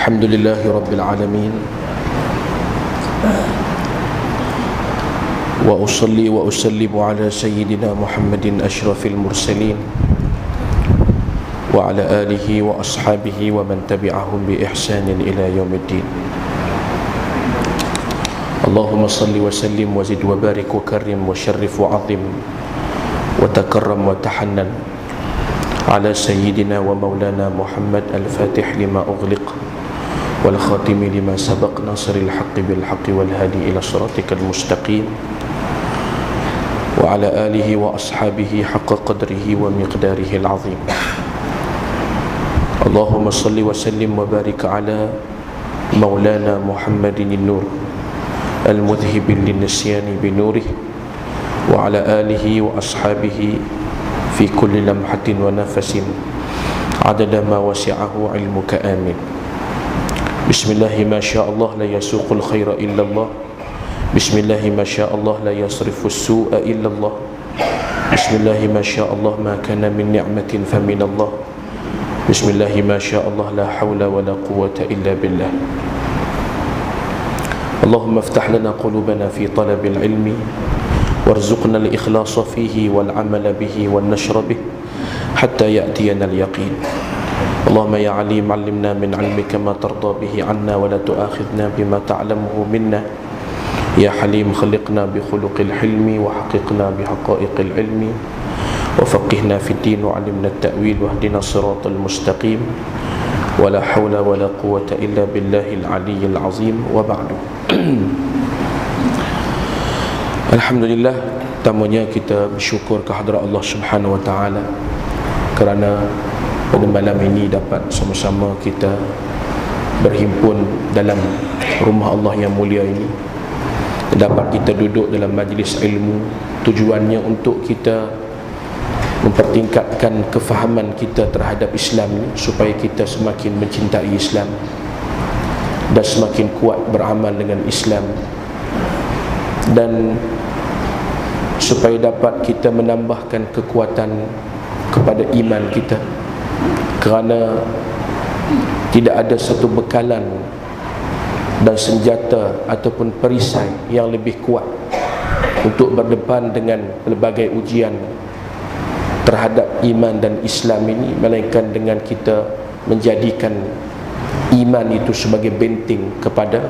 Alhamdulillahi Rabbil Alamin. Wa usalli wa usallimu ala Sayyidina Muhammadin ashrafil mursalin wa ala alihi wa ashabihi wa man tabi'ahum bi ihsanin ila yaumiddin. Allahumma salli wa sallim wa zid wa barik wa karrim wa syarrif wa azim wa takarram wa tahannan ala Sayyidina wa maulana Muhammad al-Fatih lima ughliq wal khatimi lima sabaq nasril haqqi bil haqqi wal hadi ila siratikal mustaqim wa ala alihi wa ashabihi haqqa qadrihi wa miqdarihi al-azim. Allahumma salli wa sallim wa barik ala maulana Muhammadin an-nur al-mudhhib lin-nisyani bi nurihi wa ala alihi wa ashabihi fi kulli lamhatin wa nafasin adada ma wasi'ahu ilmuka amin. Bismillahi ma sya'allah la yasuqul khaira illallah. Bismillahi ma sya'allah la yasrifu su'a illallah. Bismillahi ma sya'allah ma kana min ni'matin faminallah. Bismillahi ma sya'allah la hawla wa la quwwata illa billah. Allahumma iftah lana qulubana fi talabil ilmi warzuqna al-ikhlasa fihi wal amala bihi wan nashra bihi hatta ya'tiyana al-yaqin. Allahumma ya alim allimna min ilmika ma tarda bihi anna wa la tu'akhidna bima ta'lamuhu minna. Ya halim khaliqna bi khuluqil hilmi wa haqiqna bi haqa'iqil ilmi wa faqihna fid din wa alimna at-ta'wil wa hdina siratal mustaqim wa la hawla wa la quwwata illa billahil aliyyil azim wa ba'du. Alhamdulillah, pertamanya kita bersyukur kehadrat Allah Subhanahu wa taala kerana pada malam ini dapat sama-sama kita berhimpun dalam rumah Allah yang mulia ini. Dapat kita duduk dalam majlis ilmu, tujuannya untuk kita mempertingkatkan kefahaman kita terhadap Islam ini, supaya kita semakin mencintai Islam dan semakin kuat beramal dengan Islam, dan supaya dapat kita menambahkan kekuatan kepada iman kita, kerana tidak ada satu bekalan dan senjata ataupun perisai yang lebih kuat untuk berdepan dengan pelbagai ujian terhadap iman dan Islam ini, melainkan dengan kita menjadikan iman itu sebagai benteng kepada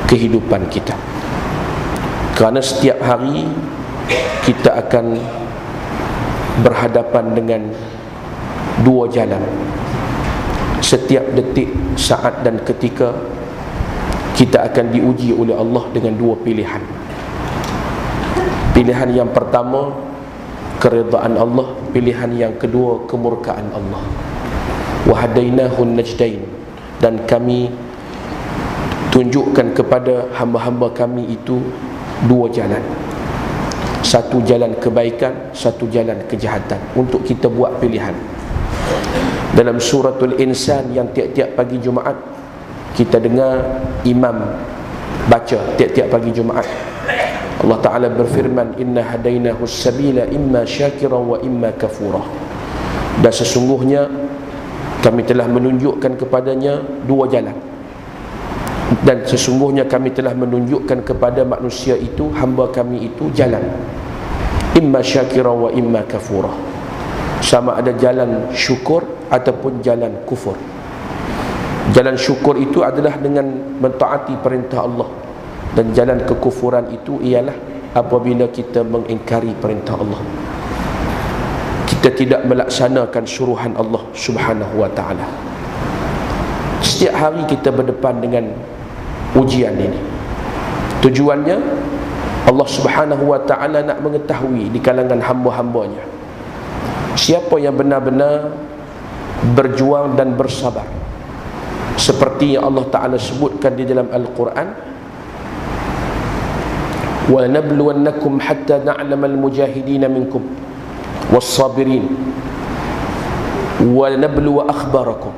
kehidupan kita. Kerana setiap hari kita akan berhadapan dengan dua jalan. Setiap detik, saat dan ketika kita akan diuji oleh Allah dengan dua pilihan. Pilihan yang pertama, keridaan Allah. Pilihan yang kedua, kemurkaan Allah. Wa hadainahun najdain, dan kami tunjukkan kepada hamba-hamba kami itu dua jalan. Satu jalan kebaikan, satu jalan kejahatan, untuk kita buat pilihan. Dalam suratul Insan yang tiap-tiap pagi Jumaat kita dengar imam baca tiap-tiap pagi Jumaat, Allah Ta'ala berfirman, inna hadainahu sabila imma syakiran wa imma kafura. Dan sesungguhnya kami telah menunjukkan kepadanya dua jalan, dan sesungguhnya kami telah menunjukkan kepada manusia itu, hamba kami itu, jalan imma syakiran wa imma kafura, sama ada jalan syukur ataupun jalan kufur. Jalan syukur itu adalah dengan mentaati perintah Allah, dan jalan kekufuran itu ialah apabila kita mengingkari perintah Allah, kita tidak melaksanakan suruhan Allah Subhanahu wa ta'ala. Setiap hari kita berdepan dengan ujian ini. Tujuannya Allah Subhanahu wa ta'ala nak mengetahui di kalangan hamba-hambanya siapa yang benar-benar berjuang dan bersabar, seperti yang Allah Ta'ala sebutkan di dalam Al-Quran, wa nabluwannakum hatta na'lamal mujahidina minkum was-sabirin wa nabluwa akhbarakum,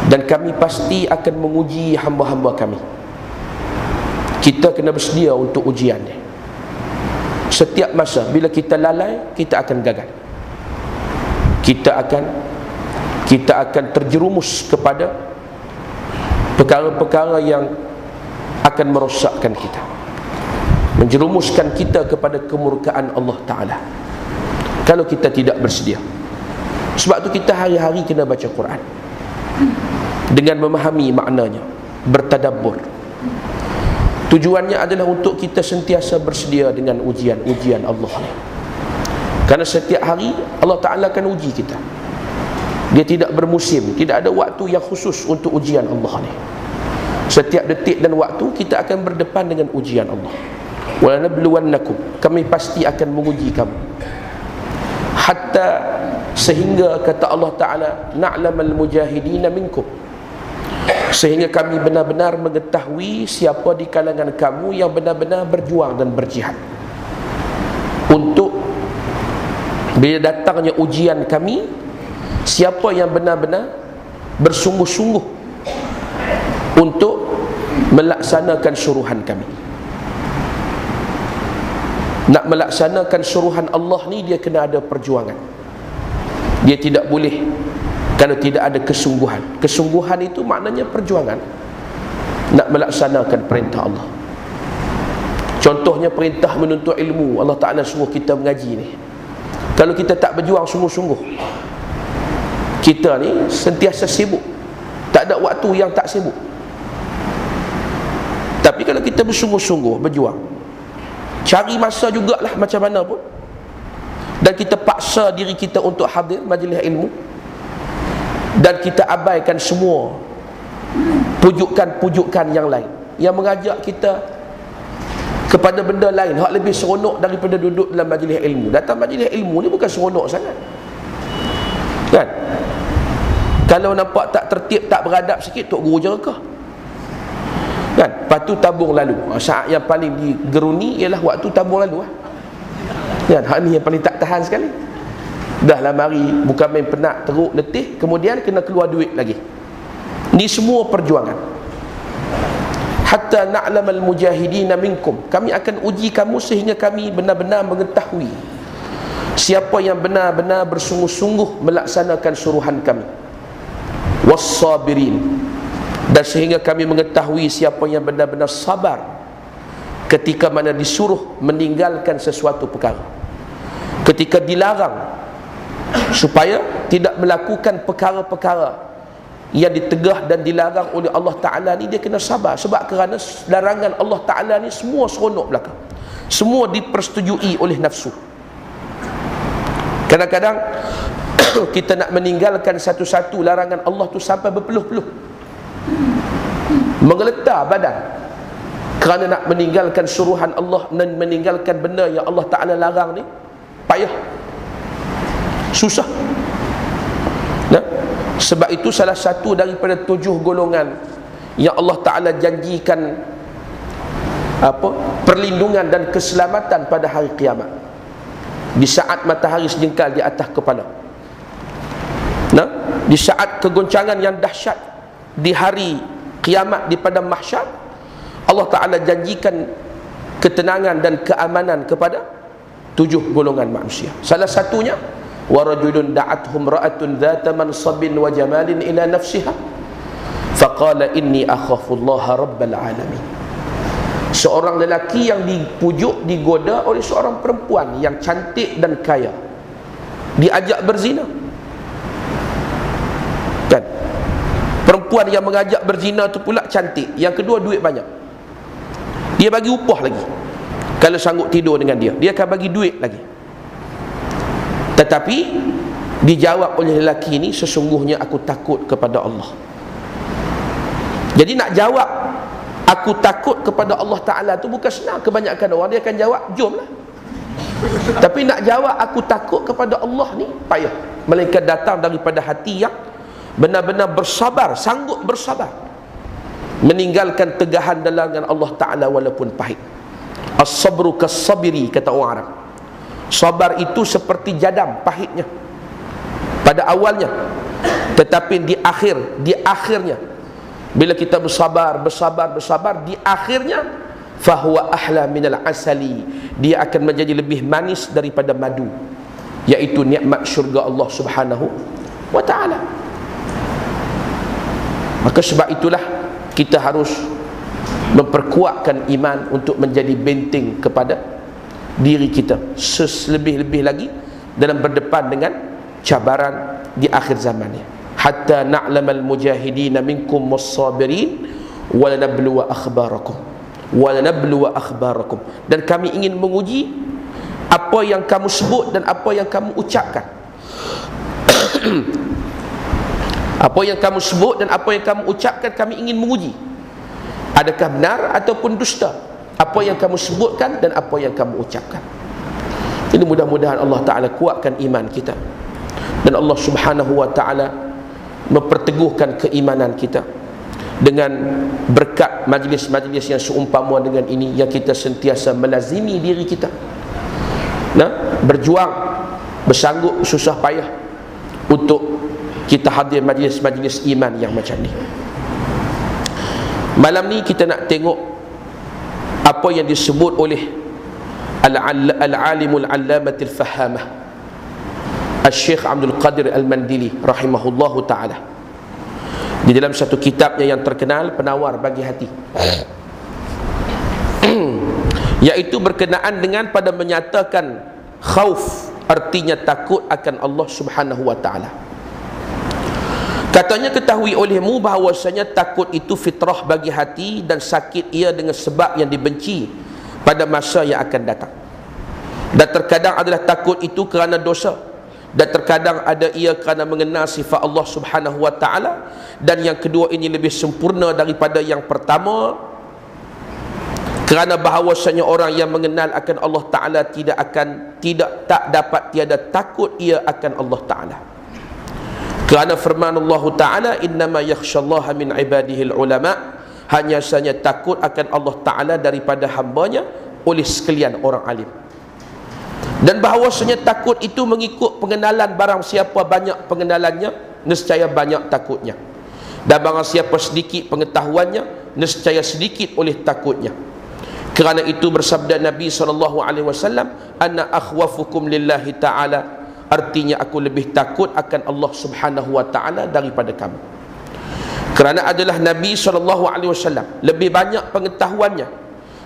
dan kami pasti akan menguji hamba-hamba kami. Kita kena bersedia untuk ujian ni. Setiap masa bila kita lalai, kita akan gagal. Kita akan kita akan terjerumus kepada perkara-perkara yang akan merosakkan kita, menjerumuskan kita kepada kemurkaan Allah Ta'ala kalau kita tidak bersedia. Sebab tu kita hari-hari kena baca Quran dengan memahami maknanya, bertadabbur. Tujuannya adalah untuk kita sentiasa bersedia dengan ujian-ujian Allah ni. Kerana setiap hari Allah Ta'ala akan uji kita. Dia tidak bermusim, tidak ada waktu yang khusus untuk ujian Allah ni. Setiap detik dan waktu kita akan berdepan dengan ujian Allah. Wa nabluwannakum, kami pasti akan menguji kamu. Hatta, sehingga kata Allah Ta'ala, na'lamal mujahidina minkum, sehingga kami benar-benar mengetahui siapa di kalangan kamu yang benar-benar berjuang dan berjihad. Untuk bila datangnya ujian kami, siapa yang benar-benar bersungguh-sungguh untuk melaksanakan suruhan kami. Nak melaksanakan suruhan Allah ni, dia kena ada perjuangan. Dia tidak boleh kalau tidak ada kesungguhan. Kesungguhan itu maknanya perjuangan nak melaksanakan perintah Allah. Contohnya perintah menuntut ilmu, Allah Ta'ala suruh kita mengaji ni. Kalau kita tak berjuang sungguh-sungguh, kita ni sentiasa sibuk, tak ada waktu yang tak sibuk. Tapi kalau kita bersungguh-sungguh berjuang, cari masa jugalah macam mana pun, dan kita paksa diri kita untuk hadir majlis ilmu, dan kita abaikan semua pujukan-pujukan yang lain yang mengajak kita kepada benda lain hak lebih seronok daripada duduk dalam majlis ilmu. Datang majlis ilmu ni bukan seronok sangat, kan? Kalau nampak tak tertib, tak beradab sikit, tok guru jerakah, kan? Lepas tu tabung lalu. Saat yang paling digeruni ialah waktu tabung lalu, kan? Hak ni yang paling tak tahan sekali. Dah lah mari, bukan main penat, teruk, letih, kemudian kena keluar duit lagi. Ni semua perjuangan. Hatta na'lamal mujahidina minkum, kami akan uji kamu sehingga kami benar-benar mengetahui siapa yang benar-benar bersungguh-sungguh melaksanakan suruhan kami. Was-sabirin, dan sehingga kami mengetahui siapa yang benar-benar sabar ketika mana disuruh meninggalkan sesuatu perkara, ketika dilarang supaya tidak melakukan perkara-perkara yang ditegah dan dilarang oleh Allah Ta'ala ni. Dia kena sabar, sebab kerana larangan Allah Ta'ala ni semua seronok belaka, semua dipersetujui oleh nafsu. Kadang-kadang kita nak meninggalkan satu-satu larangan Allah tu sampai berpeluh-peluh, menggeletar badan kerana nak meninggalkan suruhan Allah dan meninggalkan benda yang Allah Ta'ala larang ni. Payah, susah. Nah, sebab itu salah satu daripada 7 golongan yang Allah Ta'ala janjikan perlindungan dan keselamatan pada hari kiamat, di saat matahari sejengkal di atas kepala. Nah, di saat kegoncangan yang dahsyat di hari kiamat di padang mahsyar, Allah Ta'ala janjikan ketenangan dan keamanan kepada 7 golongan manusia. Salah satunya, wa rajulun da'athum ra'atun dhata mansabin wa jamalin ila nafsiha faqala inni akhafullaha rabbal alamin. Seorang lelaki yang dipujuk, digoda oleh seorang perempuan yang cantik dan kaya, diajak berzina, kan? Perempuan yang mengajak berzina tu pula cantik, yang kedua duit banyak. Dia bagi upah lagi kalau sanggup tidur dengan dia, dia akan bagi duit lagi. Tetapi dijawab oleh lelaki ini, sesungguhnya aku takut kepada Allah. Jadi nak jawab aku takut kepada Allah Ta'ala tu bukan senang. Kebanyakan orang dia akan jawab jom lah. Tapi nak jawab aku takut kepada Allah ni payah, melainkan datang daripada hati yang benar-benar bersabar, sanggup bersabar meninggalkan tegahan larangan Allah Ta'ala walaupun pahit. As-sabru kas-sabiri, kata orang Arab. Sabar itu seperti jadam, pahitnya pada awalnya, tetapi di akhirnya bila kita bersabar, di akhirnya fahuwa ahla minal asali, dia akan menjadi lebih manis daripada madu, iaitu nikmat syurga Allah Subhanahu wa ta'ala. Maka sebab itulah kita harus memperkuatkan iman untuk menjadi benteng kepada diri kita, selebih-lebih lagi dalam berdepan dengan cabaran di akhir zaman ni. Hatta na'lamal mujahidin minkum was-sabirin wa lanabluwa akhbarakum, dan kami ingin menguji apa yang kamu sebut dan apa yang kamu ucapkan. Apa yang kamu sebut dan apa yang kamu ucapkan, kami ingin menguji adakah benar ataupun dusta apa yang kamu sebutkan dan apa yang kamu ucapkan. Jadi mudah-mudahan Allah Ta'ala kuatkan iman kita, dan Allah Subhanahu Wa Ta'ala memperteguhkan keimanan kita dengan berkat majlis-majlis yang seumpama dengan ini, yang kita sentiasa melazimi diri kita, berjuang, bersanggup, susah payah untuk kita hadir majlis-majlis iman yang macam ni. Malam ni kita nak tengok apa yang disebut oleh Al-Alimul Allamatil Fahamah Al-Syekh Abdul Qadir Al-Mandili rahimahullahu ta'ala, di dalam satu kitabnya yang terkenal, Penawar Bagi Hati, iaitu berkenaan dengan pada menyatakan khauf, artinya takut akan Allah Subhanahu Wa Ta'ala. Katanya, ketahui olehmu bahawasanya takut itu fitrah bagi hati, dan sakit ia dengan sebab yang dibenci pada masa yang akan datang. Dan terkadang adalah takut itu kerana dosa, dan terkadang ada ia kerana mengenal sifat Allah Subhanahu Wa Ta'ala, dan yang kedua ini lebih sempurna daripada yang pertama, kerana bahawasanya orang yang mengenal akan Allah Ta'ala tak dapat tiada takut ia akan Allah Ta'ala. Kerana firman Allah Ta'ala, innama yakhshallaha min ibadihil ulama, hanya saja takut akan Allah Ta'ala daripada hambanya oleh sekalian orang alim. Dan bahawasanya takut itu mengikut pengenalan, barang siapa banyak pengenalannya, nescaya banyak takutnya, dan barang siapa sedikit pengetahuannya, nescaya sedikit oleh takutnya. Kerana itu bersabda Nabi SAW, ana akhwafukum lillahi ta'ala, artinya aku lebih takut akan Allah Subhanahu Wa Ta'ala daripada kamu. Kerana adalah Nabi SAW lebih banyak pengetahuannya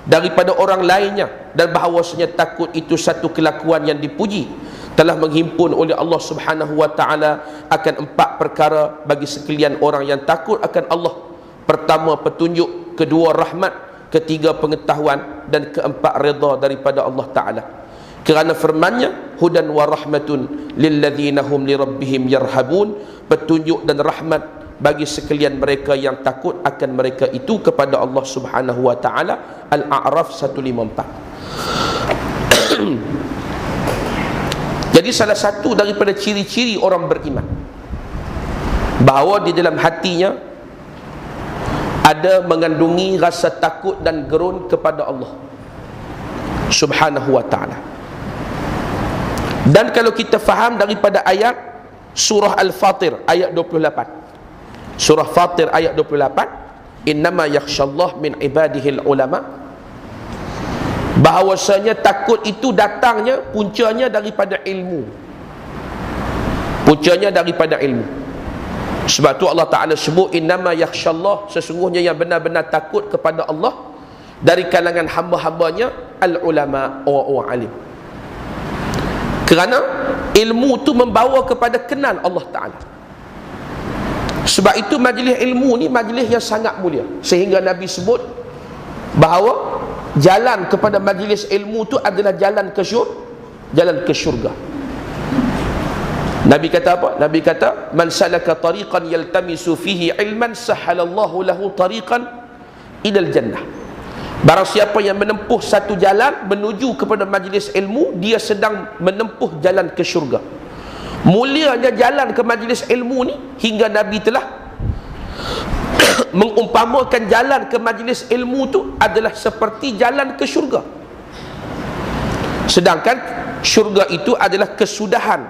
daripada orang lainnya, dan bahawasanya takut itu satu kelakuan yang dipuji, telah menghimpun oleh Allah Subhanahu Wa Ta'ala akan 4 perkara bagi sekalian orang yang takut akan Allah. Pertama, petunjuk; kedua, rahmat; ketiga, pengetahuan; dan keempat, redha daripada Allah Ta'ala. Kerana firmannya, hudan wa rahmatun lilladzina hum li rabbihim yarhabun, petunjuk dan rahmat bagi sekalian mereka yang takut akan mereka itu kepada Allah Subhanahu Wa Ta'ala. Al-A'raf 154. Jadi salah satu daripada ciri-ciri orang beriman, bahawa di dalam hatinya ada mengandungi rasa takut dan gerun kepada Allah Subhanahu Wa Ta'ala. Dan kalau kita faham daripada ayat surah Al-Fatir ayat 28, surah Fatir ayat 28, innama yakhshallah min ibadihil ulama, bahawasanya takut itu datangnya, puncanya daripada ilmu, puncanya daripada ilmu. Sebab tu Allah Ta'ala sebut, innama yakhshallah, sesungguhnya yang benar-benar takut kepada Allah dari kalangan hamba-hambanya al-ulama, orang-orang alim. Kerana ilmu tu membawa kepada kenal Allah Ta'ala. Sebab itu majlis ilmu ni majlis yang sangat mulia, sehingga Nabi sebut bahawa jalan kepada majlis ilmu tu adalah jalan ke syurga. Nabi kata apa? Nabi kata, man salaka tariqan yaltamisu fihi ilman sahalallahu lahu tariqan ilal jannah. Barang siapa yang menempuh satu jalan menuju kepada majlis ilmu, dia sedang menempuh jalan ke syurga. Mulianya jalan ke majlis ilmu ni, hingga Nabi telah mengumpamakan jalan ke majlis ilmu tu adalah seperti jalan ke syurga. Sedangkan syurga itu adalah kesudahan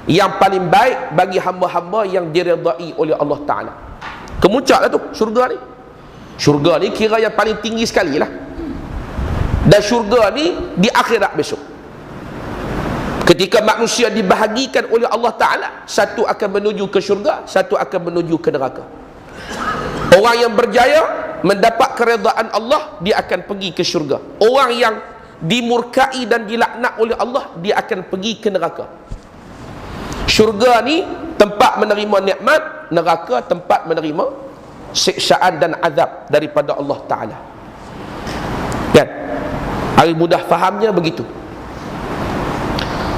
yang paling baik bagi hamba-hamba yang diredai oleh Allah Ta'ala. Kemuncak lah tu syurga ni. Syurga ni kira yang paling tinggi sekali lah. Dan syurga ni di akhirat besok, ketika manusia dibahagikan oleh Allah Ta'ala, satu akan menuju ke syurga, satu akan menuju ke neraka. Orang yang berjaya mendapat keredaan Allah, dia akan pergi ke syurga. Orang yang dimurkai dan dilaknat oleh Allah, dia akan pergi ke neraka. Syurga ni tempat menerima nikmat, neraka tempat menerima siksaan dan azab daripada Allah Ta'ala. Kan? Hari mudah fahamnya begitu.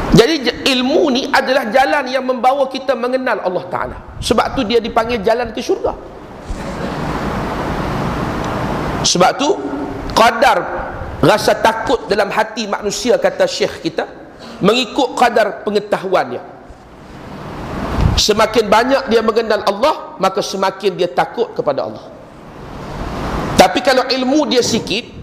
Jadi ilmu ni adalah jalan yang membawa kita mengenal Allah Ta'ala. Sebab tu dia dipanggil jalan ke syurga. Sebab tu qadar rasa takut dalam hati manusia, kata syekh kita, mengikut qadar pengetahuannya. Semakin banyak dia mengenal Allah, maka semakin dia takut kepada Allah. Tapi kalau ilmu dia sikit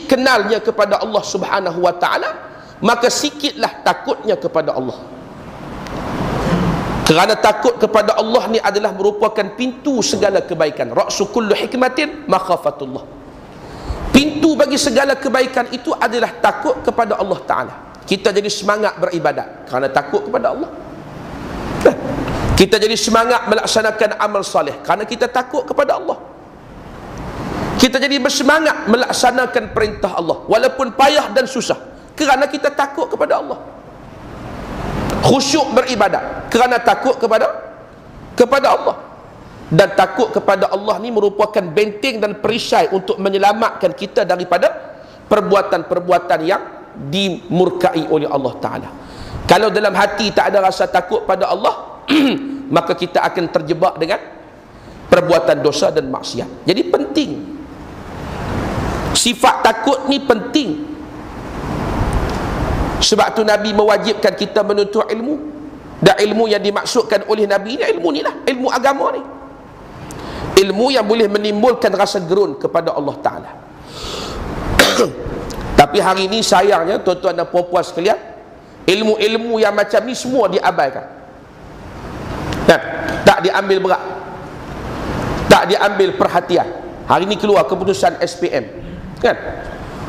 kenalnya kepada Allah Subhanahu wa ta'ala, maka sikitlah takutnya kepada Allah. Kerana takut kepada Allah ni adalah merupakan pintu segala kebaikan. Ra'su kullu hikmatin makhafatullah. Pintu bagi segala kebaikan itu adalah takut kepada Allah Ta'ala. Kita jadi semangat beribadat kerana takut kepada Allah. Kita jadi semangat melaksanakan amal soleh kerana kita takut kepada Allah. Kita jadi bersemangat melaksanakan perintah Allah walaupun payah dan susah kerana kita takut kepada Allah. Khusyuk beribadat kerana takut kepada Allah. Dan takut kepada Allah ni merupakan benteng dan perisai untuk menyelamatkan kita daripada perbuatan-perbuatan yang dimurkai oleh Allah Ta'ala. Kalau dalam hati tak ada rasa takut pada Allah, maka kita akan terjebak dengan perbuatan dosa dan maksiat. Jadi penting, sifat takut ni penting. Sebab tu Nabi mewajibkan kita menuntut ilmu. Dan ilmu yang dimaksudkan oleh Nabi ni ilmu ni lah, ilmu agama ni, ilmu yang boleh menimbulkan rasa gerun kepada Allah Ta'ala. Tapi hari ni sayangnya tuan-tuan dan puan-puan sekalian, ilmu-ilmu yang macam ni semua diabaikan. Tak diambil berat, tak diambil perhatian. Hari ni keluar keputusan SPM, kan?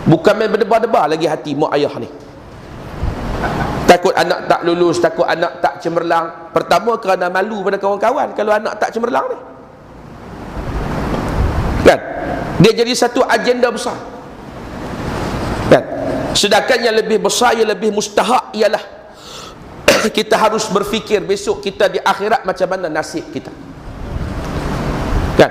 Bukan main berdebar-debar lagi hati mak ayah ni. Takut anak tak lulus, takut anak tak cemerlang. Pertama kerana malu pada kawan-kawan kalau anak tak cemerlang ni, kan? Dia jadi satu agenda besar, kan? Sedangkan yang lebih besar, yang lebih mustahak ialah kita harus berfikir besok kita di akhirat macam mana nasib kita, kan?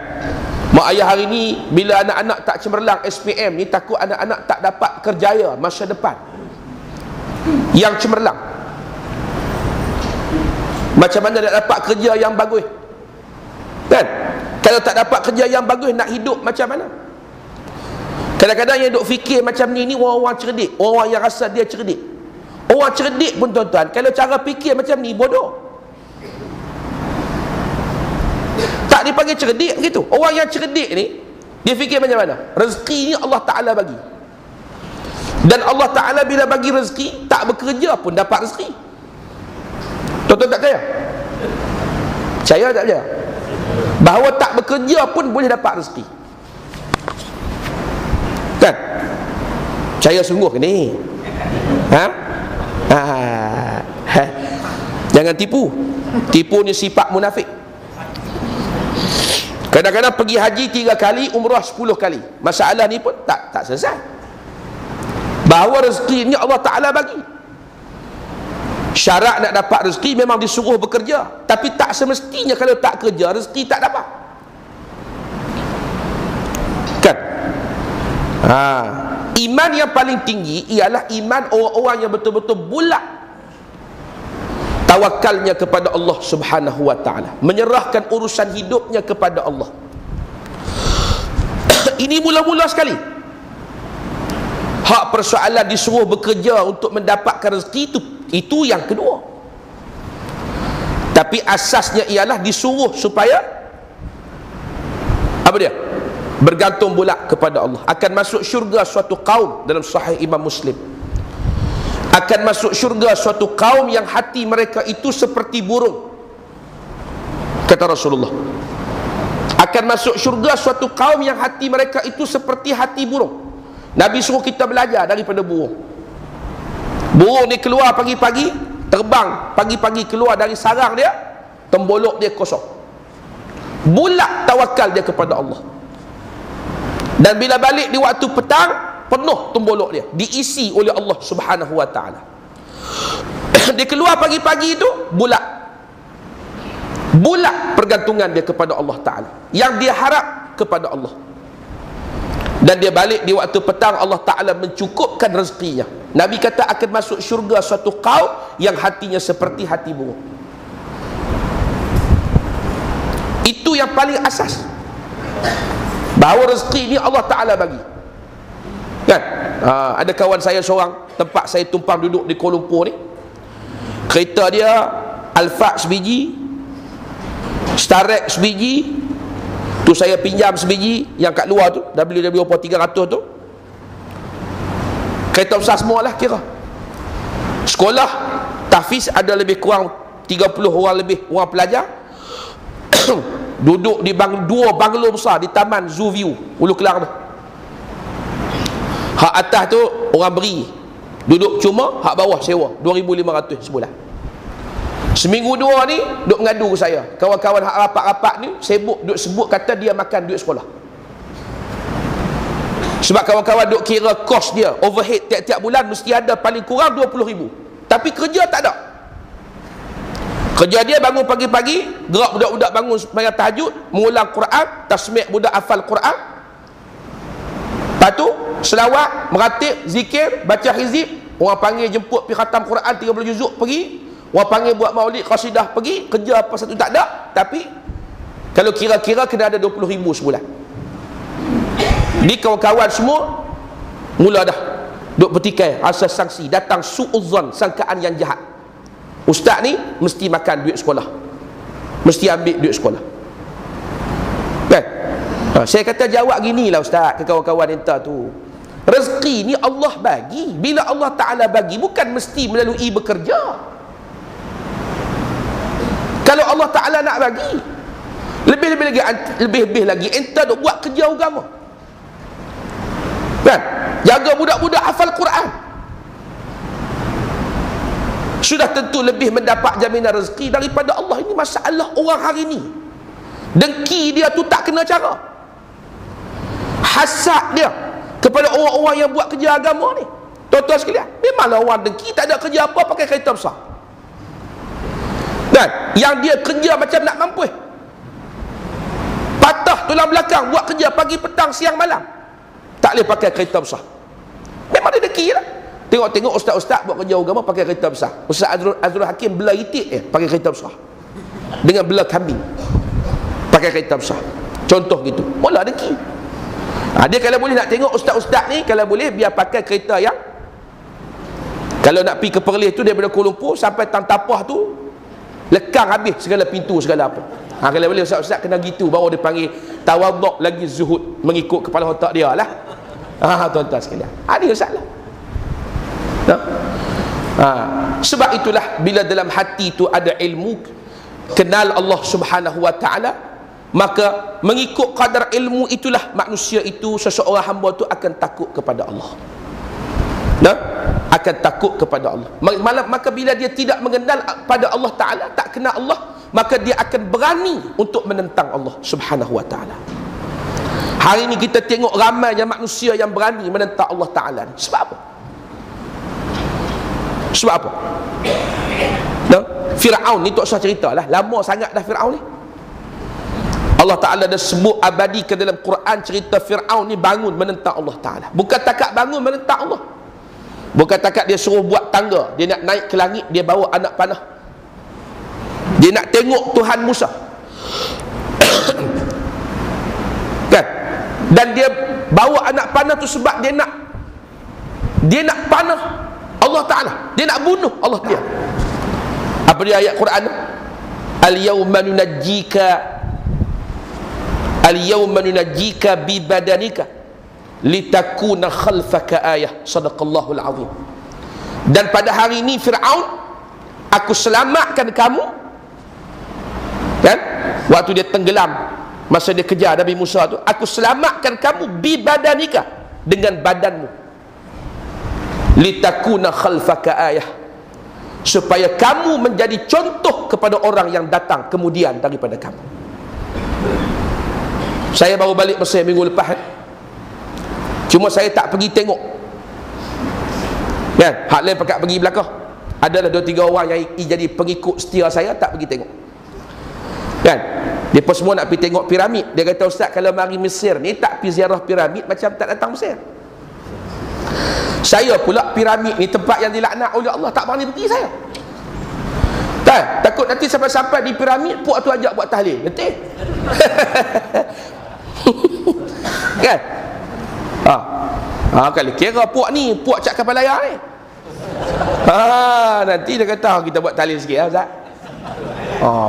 Mak ayah hari ni bila anak-anak tak cemerlang SPM ni, takut anak-anak tak dapat kerjaya masa depan yang cemerlang. Macam mana nak dapat kerja yang bagus, kan? Kalau tak dapat kerja yang bagus, nak hidup macam mana? Kadang-kadang yang duk fikir macam ni orang-orang cerdik, orang yang rasa dia cerdik. Orang cerdik pun tuan-tuan, kalau cara fikir macam ni bodoh. Tak dipanggil cerdik begitu. Orang yang cerdik ni, dia fikir macam mana? Rezeki ni Allah Ta'ala bagi. Dan Allah Ta'ala bila bagi rezeki, tak bekerja pun dapat rezeki. Tuan-tuan tak percaya? Percaya tak percaya? Bahawa tak bekerja pun boleh dapat rezeki, kan? Percaya sungguh ke ni? Jangan tipu. Tipu ni sifat munafik. Kadang-kadang pergi haji 3 kali, umrah 10 kali. Masalah ni pun tak selesai. Bahawa rezeki ni Allah Ta'ala bagi. Syarat nak dapat rezeki memang disuruh bekerja, tapi tak semestinya kalau tak kerja rezeki tak dapat, kan? Iman yang paling tinggi ialah iman orang-orang yang betul-betul bulat tawakalnya kepada Allah Subhanahu wa ta'ala, menyerahkan urusan hidupnya kepada Allah. Ini mula-mula sekali. Hak persoalan disuruh bekerja untuk mendapatkan rezeki itu yang kedua. Tapi asasnya ialah disuruh supaya apa dia? Bergantung bulat kepada Allah. Akan masuk syurga suatu kaum, dalam Sahih Imam Muslim, akan masuk syurga suatu kaum yang hati mereka itu seperti burung, kata Rasulullah. Akan masuk syurga suatu kaum yang hati mereka itu seperti hati burung. Nabi suruh kita belajar daripada burung. Burung ni keluar pagi-pagi, terbang pagi-pagi, keluar dari sarang dia, tembolok dia kosong. bulat tawakal dia kepada Allah. Dan bila balik di waktu petang, penuh tumbolok dia, diisi oleh Allah Subhanahu wa taala. Dia keluar pagi-pagi itu bulat pergantungan dia kepada Allah taala, yang dia harap kepada Allah. Dan dia balik di waktu petang, Allah taala mencukupkan rezekinya. Nabi kata akan masuk syurga suatu kaum yang hatinya seperti hati burung. Itu yang paling asas, bahawa rezeki ni Allah taala bagi. Kan? Ada kawan saya seorang, tempat saya tumpang duduk di Kuala Lumpur ni, kereta dia Alphard sebiji, Starex sebiji, tu saya pinjam sebiji, yang kat luar tu WW300 tu, kereta besar semua lah kira. Sekolah tahfiz ada lebih kurang 30 orang lebih orang pelajar. Duduk di dua banglo besar di Taman Zoo View Ulu Kelang tu. Hak atas tu orang beri, duduk cuma, hak bawah sewa 2,500 sebulan. Seminggu dua ni duk mengadu ke saya, kawan-kawan hak rapat-rapat ni sibuk duk sebut kata dia makan duit sekolah. Sebab kawan-kawan duk kira kos dia, overhead tiap-tiap bulan mesti ada paling kurang 20,000. Tapi kerja tak ada. Kerja dia bangun pagi-pagi, gerak budak-budak bangun sembahyang tahajud, mengulang Quran, tasmih budak hafal Quran. Lepas tu selawat, meratib, zikir, baca hizib. Orang panggil jemput pergi khatam Quran 30 juzuk pergi. Orang panggil buat maulid, qasidah pergi. Kerja apa satu tak ada. Tapi kalau kira-kira kena ada 20,000 sebulan. Ni kawan-kawan semua mula dah duk bertikai rasa sanksi, datang su'udzon, sangkaan yang jahat. Ustaz ni mesti makan duit sekolah, mesti ambil duit sekolah. Kan? Saya kata jawab gini lah Ustaz ke kawan-kawan enta tu, rezeki ni Allah bagi. Bila Allah Ta'ala bagi, bukan mesti melalui bekerja. Kalau Allah Ta'ala nak bagi, lebih-lebih lagi enta duk buat kerja agama. Kan? Jaga budak-budak hafal Quran, sudah tentu lebih mendapat jaminan rezeki daripada Allah. Ini masalah orang hari ni, dengki dia tu tak kena cara, hasad dia kepada orang-orang yang buat kerja agama ni. Tuan-tuan sekalian, memanglah orang dengki, tak ada kerja apa pakai kereta besar. Dan yang dia kerja macam nak mampu, patah tulang belakang, buat kerja pagi, petang, siang, malam, tak boleh pakai kereta besar. Memang dia dengki lah. Tengok-tengok ustaz-ustaz buat kerja agama pakai kereta besar. Ustaz Azrul Hakim belah itik pakai kereta besar, dengan belah kambing pakai kereta besar. Contoh gitu. Mula dengki. Dia kalau boleh nak tengok ustaz-ustaz ni, kalau boleh biar pakai kereta yang, kalau nak pergi ke Perlis tu daripada Kuala Lumpur sampai Tang Tapah tu lekang habis segala pintu segala apa. Kalau boleh ustaz-ustaz kena gitu, baru dia panggil tawaduk lagi zuhud, mengikut kepala otak dia lah. Tuan-tuan sekalian, ini masalah. Sebab itulah bila dalam hati itu ada ilmu, kenal Allah Subhanahu wa ta'ala, maka mengikut kadar ilmu itulah manusia itu, seseorang hamba itu akan takut kepada Allah. Akan takut kepada Allah. Maka bila dia tidak mengenal pada Allah Ta'ala, tak kenal Allah, maka dia akan berani untuk menentang Allah Subhanahu wa ta'ala. Hari ini kita tengok ramainya manusia yang berani menentang Allah Ta'ala. Sebab apa? Sebab apa? Fir'aun ni tak usah cerita lah, lama sangat dah Fir'aun ni. Allah Ta'ala dah sebut abadi ke dalam Quran cerita Fir'aun ni bangun menentang Allah Ta'ala. Bukan takat bangun menentang Allah, bukan takat dia suruh buat tangga, dia nak naik ke langit, dia bawa anak panah, dia nak tengok Tuhan Musa. Kan? Dan dia bawa anak panah tu sebab dia nak panah Allah Ta'ala, dia nak bunuh Allah Ta'ala. Apa dia ayat Quran? Al-yawma nunajjika bi badanika litakuna khalfaka ayah. Sadaqallahul azim. Dan pada hari ini Fir'aun, aku selamatkan kamu. Kan? Waktu dia tenggelam, masa dia kejar Nabi Musa tu, aku selamatkan kamu bi badanika, dengan badanmu, litakuna khalfaka ayah, supaya kamu menjadi contoh kepada orang yang datang kemudian daripada kamu. Saya baru balik Mesir minggu lepas, cuma saya tak pergi tengok kan. Hak lain pakat pergi belakang. Adalah 2-3 orang yang jadi pengikut setia saya, tak pergi tengok kan. Mereka semua nak pergi tengok piramid. Dia kata, Ustaz, kalau mari Mesir ni tak pergi ziarah piramid, macam tak datang Mesir. Saya pula piramid ni tempat yang dilaknat oleh Allah, tak berani pergi saya. Takut nanti sampai-sampai di piramid puak tu ajak buat tahlil. Betul? Kan? Kalau kira puak ni puak cak kapal layar ni, nanti dia kata kita buat tahlil sikit lah, Ustaz.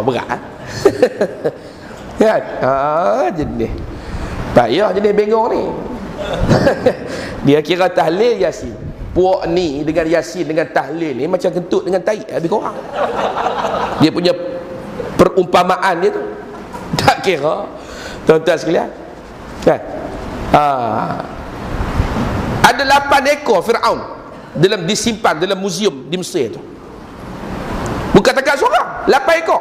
Berat. Kan? Jenis payah, jenis bengong ni. Dia kira tahlil Yasin. Puak ni dengan Yasin, dengan tahlil ni macam kentut dengan tahi, habis korang. Dia punya perumpamaan dia tu tak kira, tuan-tuan sekalian kan. Ada 8 ekor Fir'aun disimpan dalam muzium di Mesir tu. Bukan takat seorang, 8 ekor.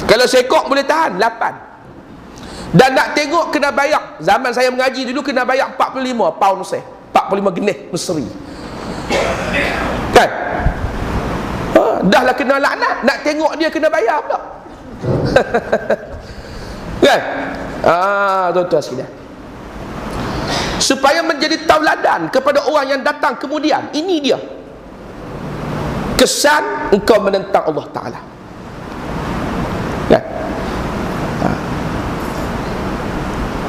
Kalau seekor boleh tahan 8. Dan nak tengok kena bayar. Zaman saya mengaji dulu kena bayar 45 pound Mesir, 45 genih Mesri kan. Dah lah kena laknat, nak tengok dia kena bayar pula. Kan? Tuan-tuan sekalian, supaya menjadi tauladan kepada orang yang datang kemudian. Ini dia kesan engkau menentang Allah Ta'ala kan?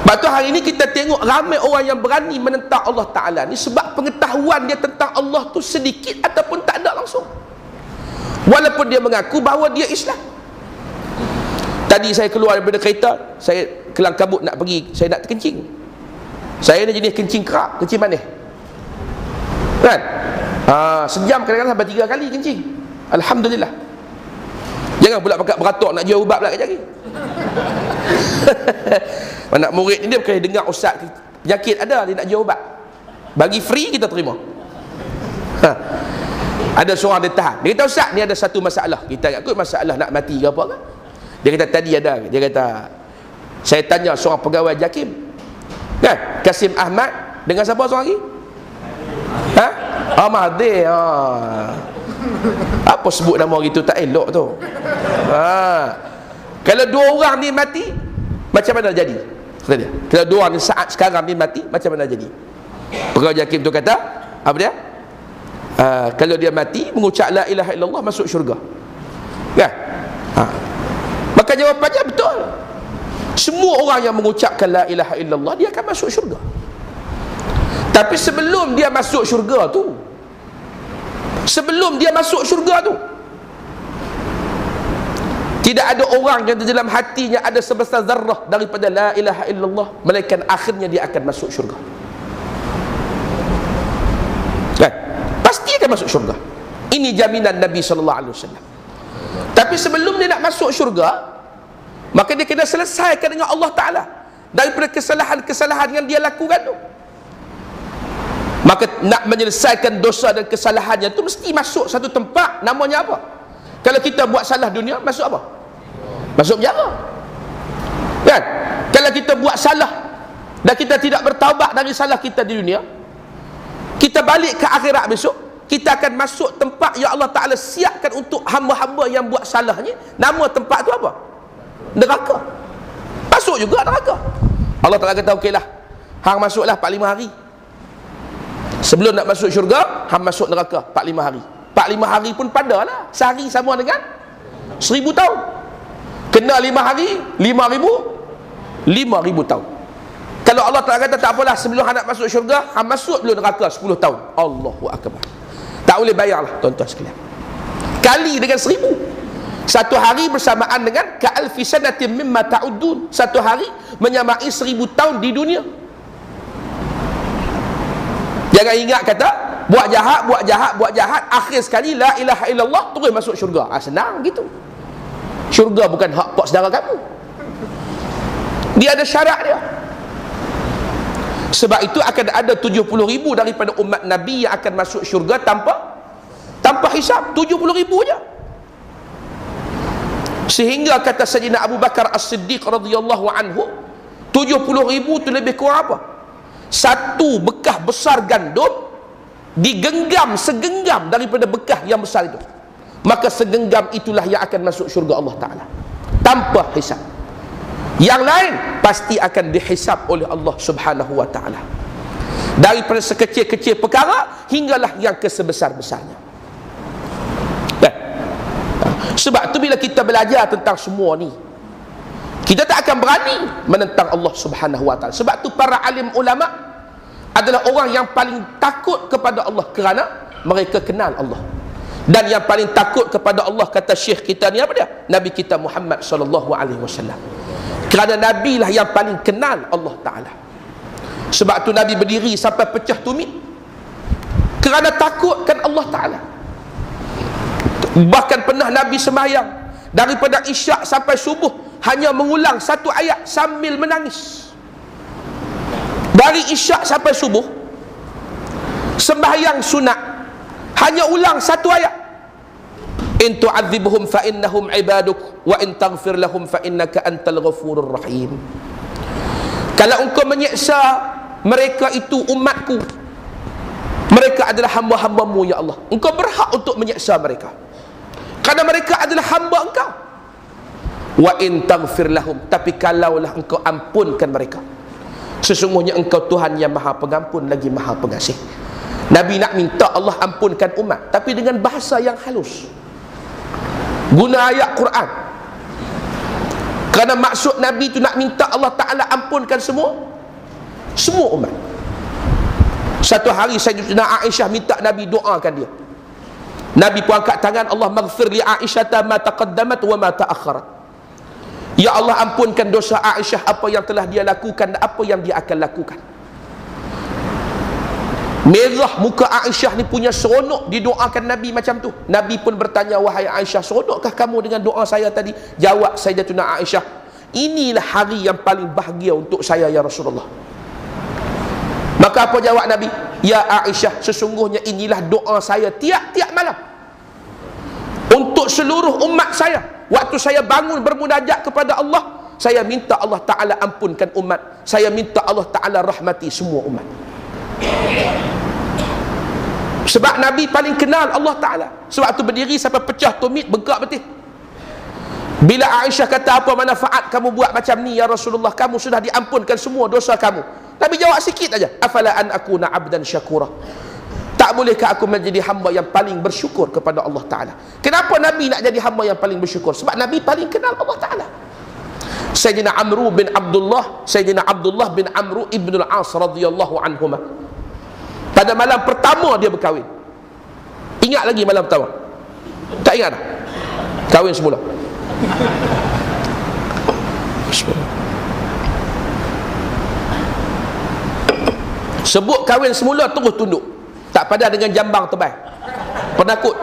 Lepas tu hari ini kita tengok ramai orang yang berani menentang Allah Ta'ala ni sebab pengetahuan dia tentang Allah tu sedikit ataupun tak ada langsung, walaupun dia mengaku bahawa dia Islam. Tadi saya keluar daripada kereta, saya kelang kabut nak pergi, saya nak terkencing. Saya ni jenis kencing kerak, kencing manis kan. Sejam kadang-kadang sampai 3 kali kencing. Alhamdulillah. Jangan pula pakat beratok nak jual ubat pula kat jari. Anak murid ni dia bukan dengar ustaz penyakit ada, dia nak jual ubat, bagi free kita terima. Ada seorang dia tahan, dia kata, Ustaz, ni ada satu masalah. Kita ikut masalah nak mati ke apa kan? Dia kata tadi ada, dia kata saya tanya seorang pegawai JAKIM kan, Kasim Ahmad dengan siapa seorang lagi? Mahathir. Apa sebut nama gitu tak elok tu. Kalau 2 orang ni mati, macam mana jadi? Kata dia, kalau 2 orang ni saat sekarang ni mati, macam mana jadi? Pegawai JAKIM tu kata, apa dia? Kalau dia mati mengucap la ilaha illallah, masuk syurga kan? Maka jawapannya betul. Semua orang yang mengucapkan la ilaha illallah, dia akan masuk syurga. Tapi sebelum dia masuk syurga tu, tidak ada orang yang di dalam hatinya ada sebesar zarrah daripada la ilaha illallah, melainkan akhirnya dia akan masuk syurga kan? Pasti akan masuk syurga. Ini jaminan Nabi SAW. Tapi sebelum dia nak masuk syurga, maka dia kena selesaikan dengan Allah Ta'ala daripada kesalahan-kesalahan yang dia lakukan tu. Maka nak menyelesaikan dosa dan kesalahannya tu mesti masuk satu tempat, namanya apa? Kalau kita buat salah dunia, masuk apa? Masuk penjara kan? Kalau kita buat salah dan kita tidak bertaubat dari salah kita di dunia, kita balik ke akhirat besok, kita akan masuk tempat yang Allah Ta'ala siapkan untuk hamba-hamba yang buat salahnya. Nama tempat tu apa? Neraka. Masuk juga neraka. Allah Ta'ala kata, okeylah, hang masuklah 45 hari. Sebelum nak masuk syurga, hang masuk neraka 45 hari. 45 hari pun padalah, sehari sama dengan 1000 tahun. Kena 5 hari, 5,000 tahun. Kalau Allah Ta'ala kata, tak apalah, sebelum hang nak masuk syurga, hang masuk dulu neraka 10 tahun. Allahu Akbar. Tak boleh bayar lah, tuan-tuan sekalian. Kali dengan 1000. Satu hari bersamaan dengan ka'alfi sanatin mimma ta'udun. Satu hari menyamai 1000 tahun di dunia. Jangan ingat kata buat jahat, akhir sekali la ilaha illallah, terus masuk syurga. Senang gitu. Syurga bukan hak pak saudara kamu. Dia ada syarat dia. Sebab itu akan ada 70,000 daripada umat Nabi yang akan masuk syurga tanpa hisab. 70,000 je. Sehingga kata Sayyidina Abu Bakar As-Siddiq radhiyallahu anhu, 70,000 tu lebih kurang apa? Satu bekah besar gandum digenggam segenggam daripada bekah yang besar itu. Maka segenggam itulah yang akan masuk syurga Allah Ta'ala tanpa hisab. Yang lain pasti akan dihisab oleh Allah Subhanahu Wa Ta'ala, daripada sekecil-kecil perkara hinggalah yang kesebesar-besarnya. Sebab tu bila kita belajar tentang semua ni, kita tak akan berani menentang Allah Subhanahu Wa Ta'ala. Sebab tu para alim ulama adalah orang yang paling takut kepada Allah kerana mereka kenal Allah. Dan yang paling takut kepada Allah, kata syekh kita ni apa dia? Nabi kita Muhammad sallallahu alaihi wasallam. Kerana Nabi lah yang paling kenal Allah Ta'ala. Sebab tu Nabi berdiri sampai pecah tumit kerana takutkan Allah Ta'ala. Bahkan pernah Nabi sembahyang daripada isyak sampai subuh hanya mengulang satu ayat sambil menangis. Dari isyak sampai subuh sembahyang sunat hanya ulang satu ayat, in tu'adzibhum fa innahum ibaduk wa in taghfir lahum fa innaka antal ghafurur rahim. Kalau engkau menyeksa mereka itu umatku, mereka adalah hamba-hambamu ya Allah, engkau berhak untuk menyeksa mereka kerana mereka adalah hamba engkau. Wa in taghfir lahum, tapi kalaulah engkau ampunkan mereka, sesungguhnya engkau Tuhan yang maha pengampun lagi maha pengasih. Nabi nak minta Allah ampunkan umat, tapi dengan bahasa yang halus, guna ayat Quran. Kerana maksud Nabi itu nak minta Allah Ta'ala ampunkan semua umat. Satu hari Sayyidatina Aisyah minta Nabi doakan dia. Nabi pun angkat tangan, Allah maghfir li Aisyah ma taqaddamat wa ma ta'akharat. Ya Allah, ampunkan dosa Aisyah, apa yang telah dia lakukan dan apa yang dia akan lakukan. Merah muka Aisyah ni punya seronok didoakan Nabi macam tu. Nabi pun bertanya, wahai Aisyah, seronokkah kamu dengan doa saya tadi? Jawab Sayyidatuna Aisyah, inilah hari yang paling bahagia untuk saya ya Rasulullah. Maka apa jawab Nabi? Ya Aisyah, sesungguhnya inilah doa saya tiap-tiap malam untuk seluruh umat saya. Waktu saya bangun bermunajat kepada Allah, saya minta Allah Ta'ala ampunkan umat, saya minta Allah Ta'ala rahmati semua umat. Sebab Nabi paling kenal Allah Ta'ala. Sebab tu berdiri sampai pecah tumit, bengkak betul. Bila Aisyah kata, apa manfaat kamu buat macam ni ya Rasulullah, kamu sudah diampunkan semua dosa kamu. Nabi jawab sikit aja, afala an akuna abdan syakura, tak bolehkah aku menjadi hamba yang paling bersyukur kepada Allah Ta'ala? Kenapa Nabi nak jadi hamba yang paling bersyukur? Sebab Nabi paling kenal Allah Ta'ala. Sayyidina Amru bin Abdullah, Sayyidina Abdullah bin Amru ibn al-As radhiyallahu anhumah, pada malam pertama dia berkahwin. Ingat lagi malam pertama? Tak ingat dah? Kahwin semula. Sebut kahwin semula terus tunduk, tak padan dengan jambang tebal, penakut.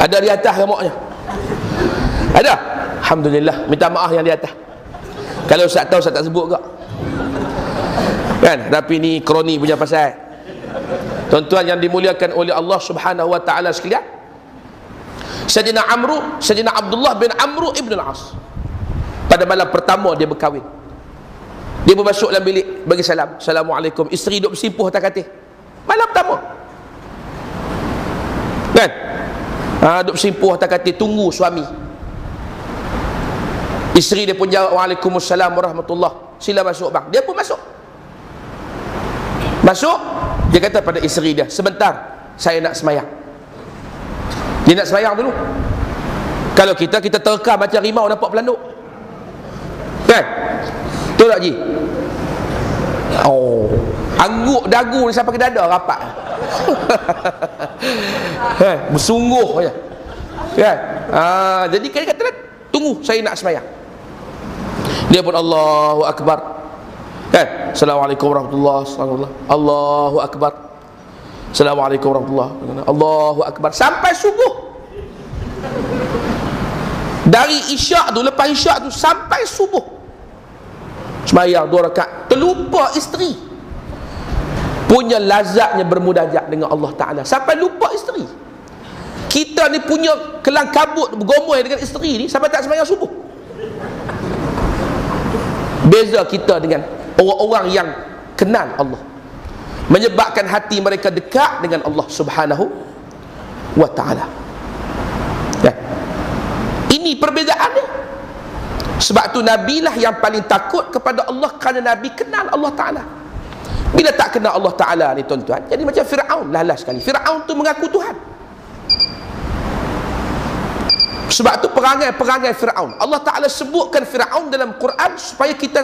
Ada di atas remoknya? Ada? Alhamdulillah, minta maaf yang di atas. Kalau Ustaz tahu, Ustaz tak sebut kak kan, tapi ni kroni punya pasal. Tuan-tuan yang dimuliakan oleh Allah Subhanahu Wa Ta'ala sekalian, Sayyidina Abdullah bin Amru ibn al-As, pada malam pertama dia berkahwin, dia masuk dalam bilik bagi salam, Assalamualaikum. Isteri duk bersimpuh atas katil malam pertama kan, duk bersimpuh atas katil tunggu suami. Isteri dia pun jawab, Waalaikumsalam warahmatullah, sila masuk bang. Dia pun masuk. Dia kata pada isteri dia, sebentar saya nak semayang. Dia nak semayang dulu. Kalau kita terka macam rimau nampak pelanduk kan, betul tak Ji? Oh, angguk dagu ni sampai ke dada rapat. Bersungguh je kan. Jadi dia kata, tunggu saya nak semayang. Dia pun Allahu Akbar kan, Assalamualaikum warahmatullahi wabarakatuh, Allahu Akbar, Assalamualaikum warahmatullahi wabarakatuh, Allahu Akbar, sampai subuh. Dari isyak tu, lepas isyak tu sampai subuh semayang 2 rakaat. Terlupa isteri punya lazatnya bermunajat dengan Allah Ta'ala, sampai lupa isteri. Kita ni punya kelang kabut bergomoi dengan isteri ni sampai tak semayang subuh. Beza kita dengan orang-orang yang kenal Allah, menyebabkan hati mereka dekat dengan Allah Subhanahu wa ta'ala. Ya. Ini perbezaannya. Sebab tu Nabi lah yang paling takut kepada Allah, kerana Nabi kenal Allah Ta'ala. Bila tak kenal Allah Ta'ala ni tuan-tuan, jadi macam Fir'aun, lalas sekali. Fir'aun tu mengaku Tuhan. Sebab tu perangai Fir'aun, Allah Ta'ala sebutkan Fir'aun dalam Quran supaya kita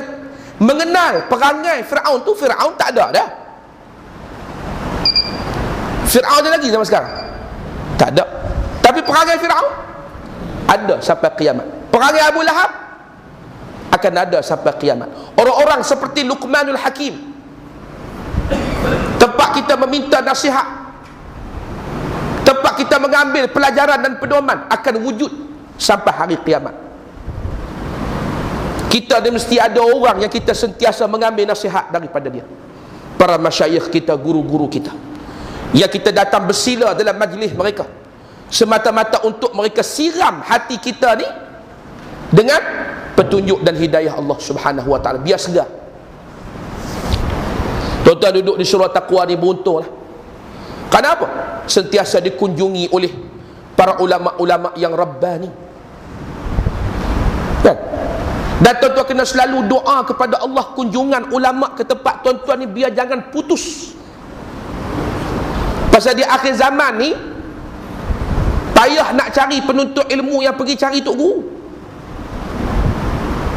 mengenal perangai Fir'aun tu. Fir'aun tak ada dah. Fir'aun ada lagi zaman sekarang? Tak ada. Tapi perangai Fir'aun ada sampai kiamat. Perangai Abu Lahab akan ada sampai kiamat. Orang-orang seperti Luqmanul Hakim, tempat kita meminta nasihat, tempat kita mengambil pelajaran dan pedoman, akan wujud sampai hari kiamat. Kita ni mesti ada orang yang kita sentiasa mengambil nasihat daripada dia. Para masyayikh kita, guru-guru kita, yang kita datang bersila dalam majlis mereka, semata-mata untuk mereka siram hati kita ni dengan petunjuk dan hidayah Allah Subhanahu wa ta'ala, biar segar. Tuan-tuan duduk di surau taqwa ni beruntunglah. Kenapa? Sentiasa dikunjungi oleh para ulama-ulama yang rabbani, kan? Dan tuan-tuan kena selalu doa kepada Allah, kunjungan ulama ke tempat tuan-tuan ni biar jangan putus. Pasal di akhir zaman ni payah nak cari penuntut ilmu yang pergi cari tok guru.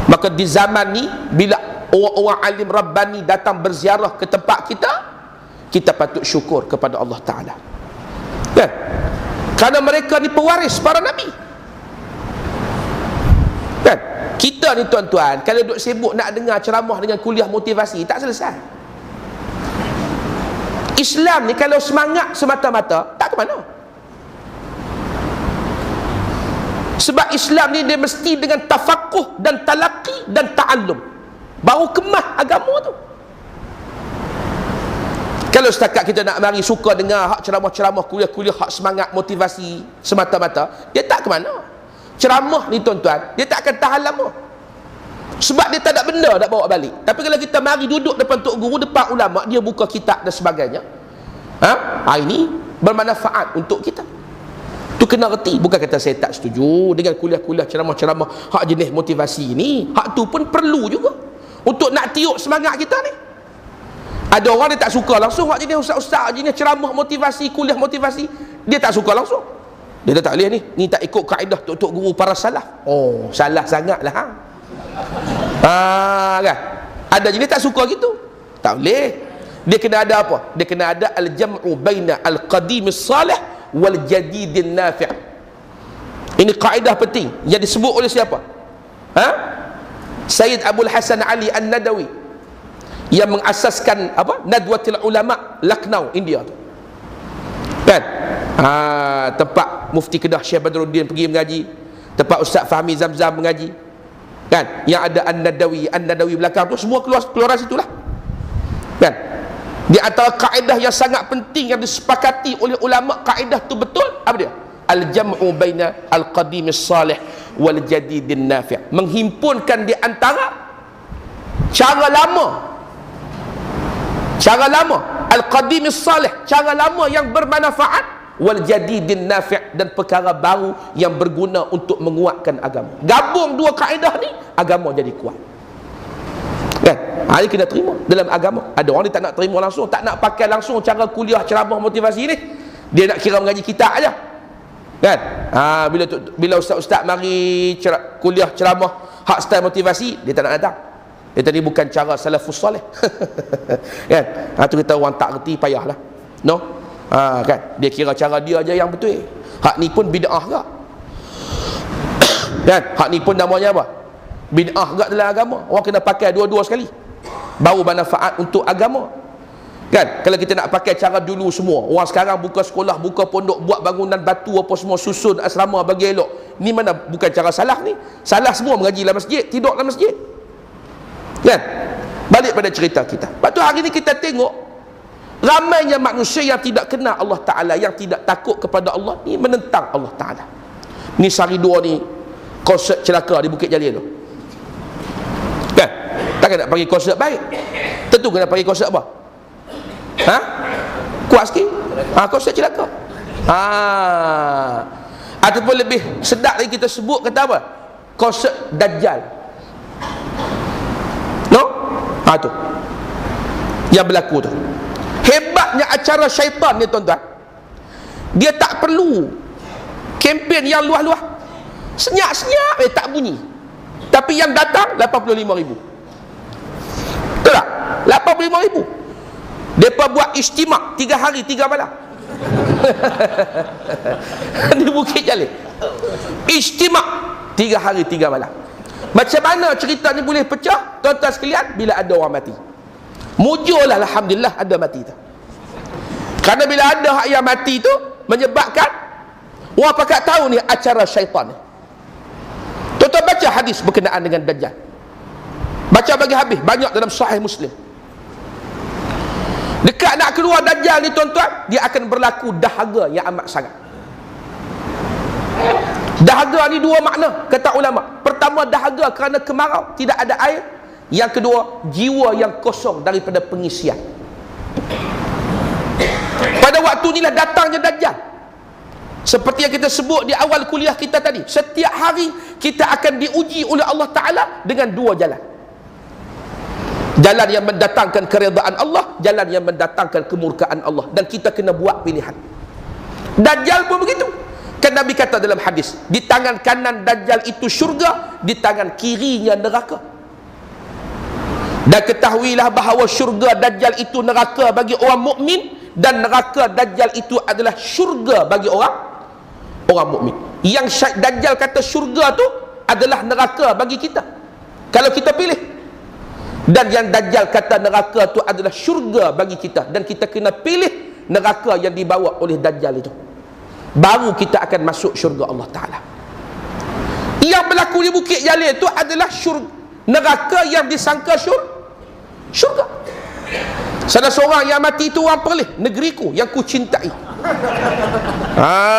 Maka di zaman ni, bila orang-orang alim rabbani datang berziarah ke tempat kita, kita patut syukur kepada Allah Ta'ala, kan? Kerana mereka ni pewaris para Nabi, kan? Kita ni tuan-tuan, kalau duduk sibuk nak dengar ceramah dengan kuliah motivasi, tak selesai. Islam ni kalau semangat semata-mata, tak ke mana. Sebab Islam ni dia mesti dengan tafakuh dan talaqi dan ta'allum, baru kemah agama tu. Kalau setakat kita nak mari suka dengar hak ceramah-ceramah, kuliah-kuliah hak semangat motivasi semata-mata, dia tak ke mana. Ceramah ni tuan-tuan, dia tak akan tahan lama, sebab dia tak ada benda nak bawa balik. Tapi kalau kita mari duduk depan tok guru, depan ulama, dia buka kitab dan sebagainya, ini bermanfaat untuk kita. Tu kena reti. Bukan kata saya tak setuju dengan kuliah-kuliah ceramah-ceramah hak jenis motivasi ni. Hak tu pun perlu juga untuk nak tiup semangat kita ni. Ada orang dia tak suka langsung hak jenis ustaz-ustaz jenis ceramah motivasi, kuliah motivasi, dia tak suka langsung. Dia tak boleh ni tak ikut kaedah tok-tok guru para salaf. Oh, salah sangatlah hang. Kan? Ada jenis tak suka gitu. Tak boleh. Dia kena ada apa? Dia kena ada al-jam'u baina al-qadimis salih wal jadidin nafi'. Ini kaedah penting yang disebut oleh siapa? Sayyid Abdul Hasan Ali An-Nadawi, yang mengasaskan Nadwatul Ulama Lucknow, India tu, kan? Tempat Mufti Kedah Syekh Badruddin pergi mengaji, tempat Ustaz Fahmi Zamzam mengaji, kan? Yang ada An-Nadawi belakang tu, semua keluar situlah, kan? Di antara kaedah yang sangat penting yang disepakati oleh ulama, kaedah tu betul, apa dia? Al-jam'u baina al-qadimis salih wal jadidin nafi'. Menghimpunkan di antara cara lama al-qadimis salih, cara lama yang bermanfaat, wal jadidin nafi', dan perkara baru yang berguna untuk menguatkan agama. Gabung dua kaedah ni, agama jadi kuat, kan? Ini kena terima dalam agama. Ada orang dia tak nak terima langsung, tak nak pakai langsung cara kuliah ceramah motivasi ni, dia nak kira mengaji kitab aja, kan? Bila ustaz-ustaz mari kuliah ceramah hak style motivasi, dia tak nak datang. Dia tadi bukan cara salafus salih. Kan? Tu kita orang tak reti, payahlah. No? Kan? Dia kira cara dia aja yang betul. Hak ni pun bid'ah gak. Kan? Hak ni pun namanya apa? Bid'ah gak dalam agama. Orang kena pakai dua-dua sekali, baru bermanfaat untuk agama, kan? Kalau kita nak pakai cara dulu semua, orang sekarang buka sekolah, buka pondok, buat bangunan batu apa semua, susun asrama bagi elok, ni mana bukan cara salah ni. Salah semua mengaji dalam masjid, tidur dalam masjid, kan? Balik pada cerita kita. Lepas tu hari ni kita tengok ramainya manusia yang tidak kenal Allah Ta'ala, yang tidak takut kepada Allah ni, menentang Allah Ta'ala. Ni sehari dua ni konsert celaka di Bukit Jalil tu, kan? Tak Takkan nak pergi konsert baik? Tentu kena pergi konsert apa? Ha? Kuat sikit? Konsert celaka. Ataupun lebih sedap lagi kita sebut kata apa? Konsert Dajjal. No? Tu yang berlaku tu. Hebatnya acara syaitan ni tuan-tuan, dia tak perlu kempen yang luas-luas, senyap-senyap tak bunyi, tapi yang datang 85,000. Betul tak? 85,000. Mereka buat istimak 3 hari 3 malam di Bukit Jalil. Istimak 3 hari 3 malam. Macam mana cerita ni boleh pecah, tuan-tuan sekalian? Bila ada orang mati. Mujurlah, alhamdulillah ada mati tu. Kerana bila ada hak yang mati tu menyebabkan orang pakat tahu ni acara syaitan ni. Tuan-tuan baca hadis berkenaan dengan Dajjal, baca bagi habis, banyak dalam Sahih Muslim. Dekat nak keluar Dajjal ni tuan-tuan, dia akan berlaku dahaga yang amat sangat. Dahaga ni dua makna kata ulama. Pertama, dahaga kerana kemarau, tidak ada air. Yang kedua, jiwa yang kosong daripada pengisian. Pada waktu inilah datangnya Dajjal. Seperti yang kita sebut di awal kuliah kita tadi, setiap hari kita akan diuji oleh Allah Ta'ala dengan 2 jalan. Jalan yang mendatangkan keredaan Allah, jalan yang mendatangkan kemurkaan Allah. Dan kita kena buat pilihan. Dajjal pun begitu. Kan Nabi kata dalam hadis, di tangan kanan Dajjal itu syurga, di tangan kirinya neraka. Dan ketahuilah bahawa syurga Dajjal itu neraka bagi orang mukmin, dan neraka Dajjal itu adalah syurga bagi orang mukmin. Yang Dajjal kata syurga tu adalah neraka bagi kita kalau kita pilih, dan yang Dajjal kata neraka tu adalah syurga bagi kita, dan kita kena pilih neraka yang dibawa oleh Dajjal itu, baru kita akan masuk syurga Allah Ta'ala. Yang berlaku di Bukit Jalil itu adalah neraka yang disangka syurga. Salah seorang yang mati itu orang Perlis, negeriku yang ku cintai.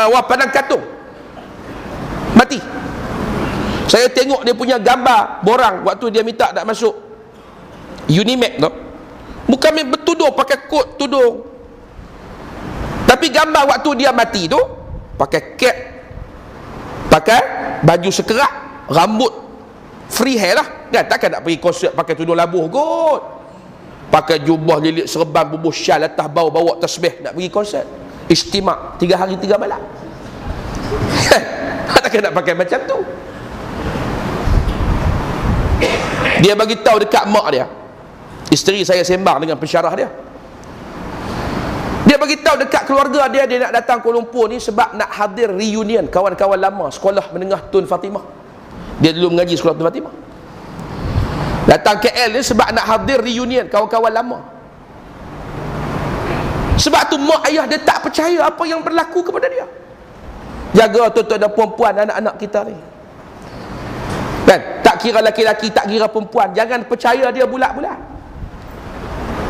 Orang Padang Katung mati. Saya tengok dia punya gambar borang waktu dia minta nak masuk Unimed tu. Bukan bertudung pakai kot tudung, tapi gambar waktu dia mati tu pakai cap, pakai baju sekerat, rambut free hair lah kan. Takkan nak pergi konsert pakai tudung labuh kot, pakai jubah lilit serban bubuh syal atas bau, bawa tasbih nak pergi konsert istimak 3 hari 3 malam. Takkan nak pakai macam tu. Dia bagi tahu dekat mak dia, isteri saya sembang dengan pensyarah dia, dia bagi tahu dekat keluarga dia, dia nak datang Kuala Lumpur ni sebab nak hadir reunion kawan-kawan lama sekolah menengah Tun Fatimah. Dia dulu mengaji sekolah Tun Fatimah. Datang KL ni sebab nak hadir reunion kawan-kawan lama. Sebab tu mak ayah dia tak percaya apa yang berlaku kepada dia. Jaga tuan-tuan dan puan-puan, anak-anak kita ni kan, tak kira laki-laki, tak kira perempuan, jangan percaya dia bulat-bulat.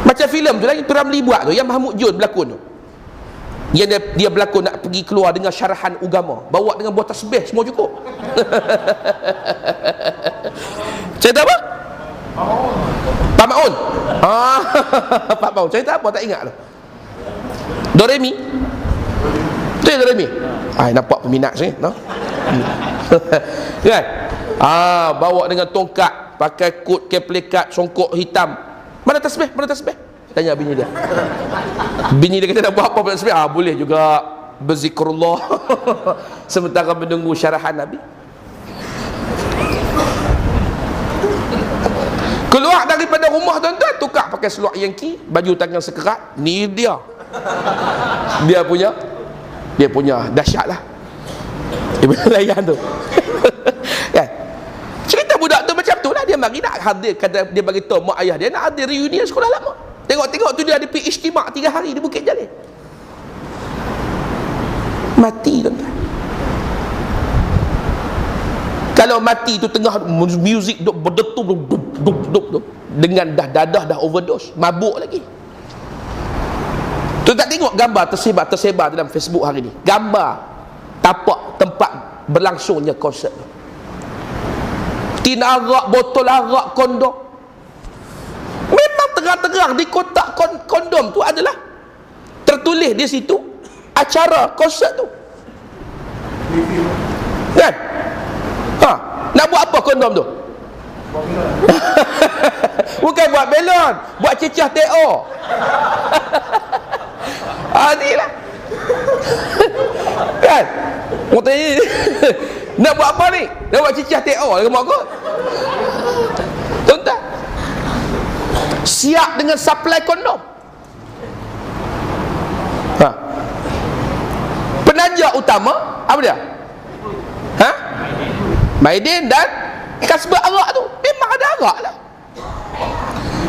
Macam filem tu lah yang Ramli buat tu, yang Mahmud Jun berlakon tu, yang dia berlakon nak pergi keluar dengan syarahan agama, bawa dengan buah tasbih semua cukup. Cerita apa? Pak Maun. Pak Maun cerita apa tak ingat tu. Doremi. Tu yang Doremi. Nampak peminat sini, no? Kan? Bawa dengan tongkat, pakai kot keplekat songkok hitam. Mana tasbih? Mana tasbih? Tanya bini dia. Bini dia kata nak buat apa pada tasbih? Boleh juga berzikrullah sementara menunggu syarahan Nabi. Keluar daripada rumah tuan-tuan, tukar pakai seluar Yankee, baju tangan sekerat. Ni dia punya dahsyat lah. Dia punya layan tu. Kan? Cerita budak tu macam tu lah. Dia mari nak hadir, kata dia bagi tahu mak ayah dia nak hadir reunion sekolah lama. Tengok-tengok tu dia ada pergi istimak 3 hari di Bukit Jalil. Mati tuan-tuan. Kalau mati tu tengah muzik berdetup dengan dadah dah overdose, mabuk lagi. Tu tak tengok gambar tersebar dalam Facebook hari ni, gambar tapak tempat berlangsungnya konsert tu. Tin arak, botol arak, kondom. terang-terang di kotak kondom tu adalah tertulis di situ acara konsert tu. Kan? Nak buat apa kondom tu? Bukan buat belon, buat cecah TO. Inilah. Kan? Orang tanya, nak buat apa ni? Nak buat cecah TO ke mak kau? Tuan-tuan, siap dengan supply kondom. Penaja utama apa dia? Maidin dan kasbah arak tu. Memang ada arak lah.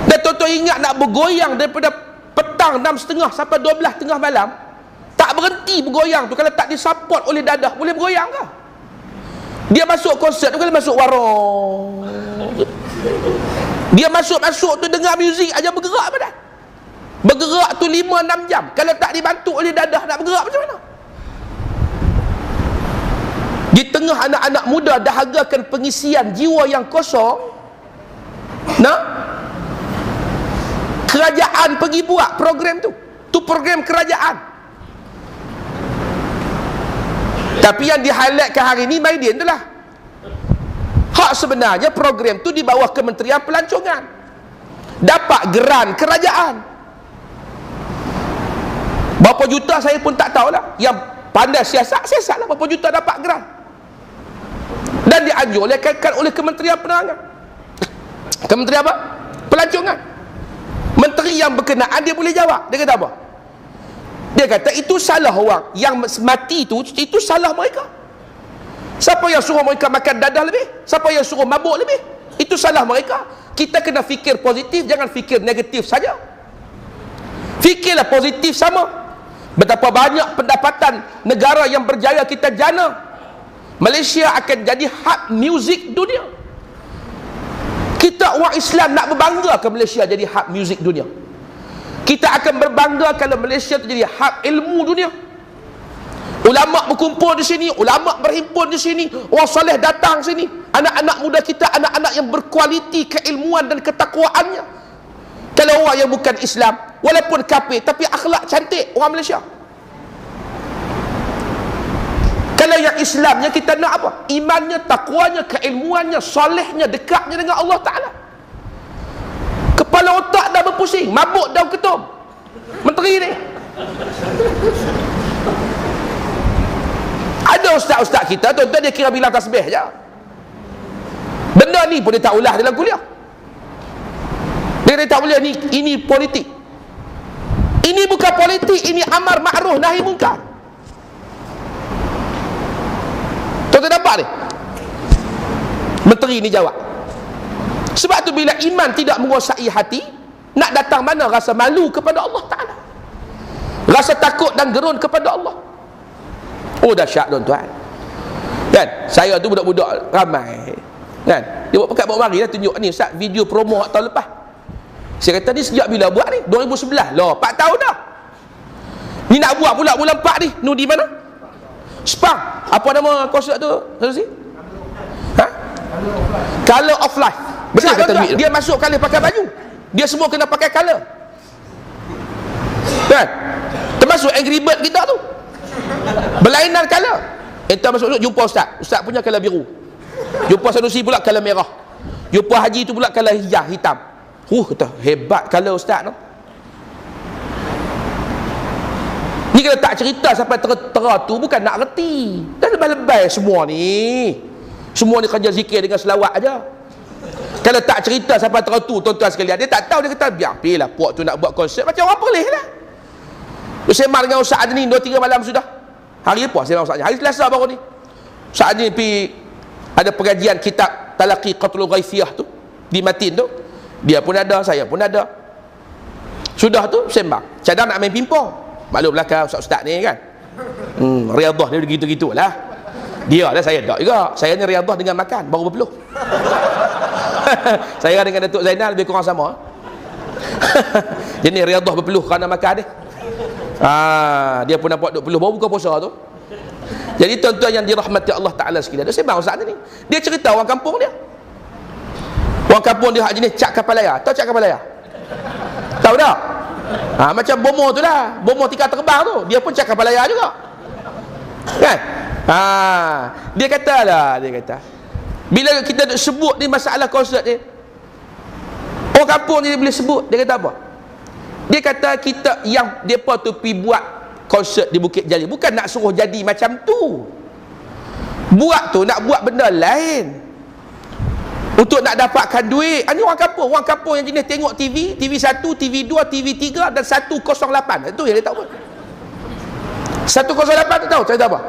Dan tuan-tuan ingat nak bergoyang daripada petang 6.30 sampai 12 tengah malam, tak berhenti bergoyang tu, kalau tak disupport oleh dadah, boleh bergoyang ke? Dia masuk konsert tu, kalau masuk warung, dia masuk tu dengar muzik aja bergerak badan. Bergerak tu 5-6 jam. Kalau tak dibantu oleh dadah, nak bergerak macam mana? Di tengah anak-anak muda dahagakan pengisian jiwa yang kosong, kerajaan pergi buat program tu. Tu program kerajaan. Tapi yang di-highlightkan hari ni Maidin tu lah. Hak sebenarnya program tu di bawah Kementerian Pelancongan, dapat geran kerajaan. Berapa juta saya pun tak tahulah. Yang pandai siasat lah berapa juta dapat geran. Dan dianjurkan oleh Kementerian Penerangan. Kementerian apa? Pelancongan. Menteri yang berkenaan dia boleh jawab. Dia kata apa? Dia kata itu salah orang yang mati itu salah mereka. Siapa yang suruh mereka makan dadah lebih? Siapa yang suruh mabuk lebih? Itu salah mereka. Kita kena fikir positif, jangan fikir negatif saja. Fikirlah positif sama. Betapa banyak pendapatan negara yang berjaya kita jana. Malaysia akan jadi hub muzik dunia. Kita orang Islam nak berbangga ke Malaysia jadi hub muzik dunia. Kita akan berbangga kalau Malaysia jadi hub ilmu dunia. Ulama berkumpul di sini, ulama berhimpun di sini, orang soleh datang sini, anak-anak muda kita, anak-anak yang berkualiti keilmuan dan ketakwaannya. Kalau orang yang bukan Islam, walaupun kafir tapi akhlak cantik, orang Malaysia. Kalau yang Islamnya kita nak apa? Imannya, takwanya, keilmuannya, solehnya, dekatnya dengan Allah Ta'ala. Kepala otak dah berpusing, mabuk daun ketum menteri ni. Ada ustaz-ustaz kita, tuan-tuan, dia kira bilang tasbih je. Benda ni pun dia tak ulah dalam kuliah. Dia tak boleh ni, ini politik. Ini bukan politik, ini amar ma'ruf nahi munkar. Tuan-tuan nampak ni? Menteri ni jawab. Sebab tu bila iman tidak menguasai hati, nak datang mana rasa malu kepada Allah Ta'ala, rasa takut dan gerun kepada Allah. Oh dahsyat tuan-tuan. Kan? Saya tu budak-budak ramai. Kan? Dia buat pekat bawa mari lah tunjuk ni Ustaz video promo tahun lepas. Saya kata ni sejak bila buat ni? 2011. Loh, 4 tahun dah. Ni nak buat pula bulan 4 ni. Nu di mana? Spang. Apa nama konsert tu? Color of Life. Betul kata dia masuk color pakai baju. Dia semua kena pakai color. Kan? Termasuk Angry Bird kita tu. Berlainan color. Entah masuk jumpa ustaz. Ustaz punya color biru. Jumpa Sanusi pula color merah. Jumpa Haji tu pula color hijau, hitam. Kata hebat color ustaz tu. Ni kalau tak cerita sampai tera tu bukan nak reti. Dah lebay-lebay semua ni. Semua ni kerja zikir dengan selawat aja. Kalau tak cerita sampai tera tu, tuan-tuan sekalian, dia tak tahu, dia kata biar pilihlah puak tu nak buat konsert macam orang pelih lah. Saya sembang dengan Ustaz Adni 2-3 malam sudah. Hari apa sembang Ustaz? Hari Selasa baru ni. Ustaz Adni pergi ada pengajian kitab Talaqi Qatlul Ghaithiyah tu di Matin tu. Dia pun ada, saya pun ada. Sudah tu sembang. Cadang nak main pingpong. Maklum belakang ustaz-ustaz ni kan. Riadah dia begitu-gitulah. Dia lah, saya tak juga. Saya ni riadah dengan makan baru berpeluh. Saya dengan Datuk Zainal lebih kurang sama. Jadi riadah berpeluh kerana makan dia. Dia pun nampak duk peluh baru buka puasa tu. Jadi tuan-tuan yang dirahmati Allah Ta'ala sekalian, dia sembang ustaz ni. Dia cerita orang kampung dia. Orang kampung dia hak jenis cak kapal layar. Tahu cak kapal layar? Tahu tak? Macam bomo tu lah, bomo tikar terbang tu, dia pun cakap layar juga, kan? Dia kata bila kita duk sebut ni masalah konsert ni, orang kampung ni dia boleh sebut, dia kata apa? Dia kata kita yang depa tu pi buat konsert di Bukit Jalil bukan nak suruh jadi macam tu. Buat tu nak buat benda lain untuk nak dapatkan duit. Ini orang kampung yang jenis tengok TV, TV1, TV2, TV3 dan 108. Itu yang dia tahu. 108 tu tahu cerita apa?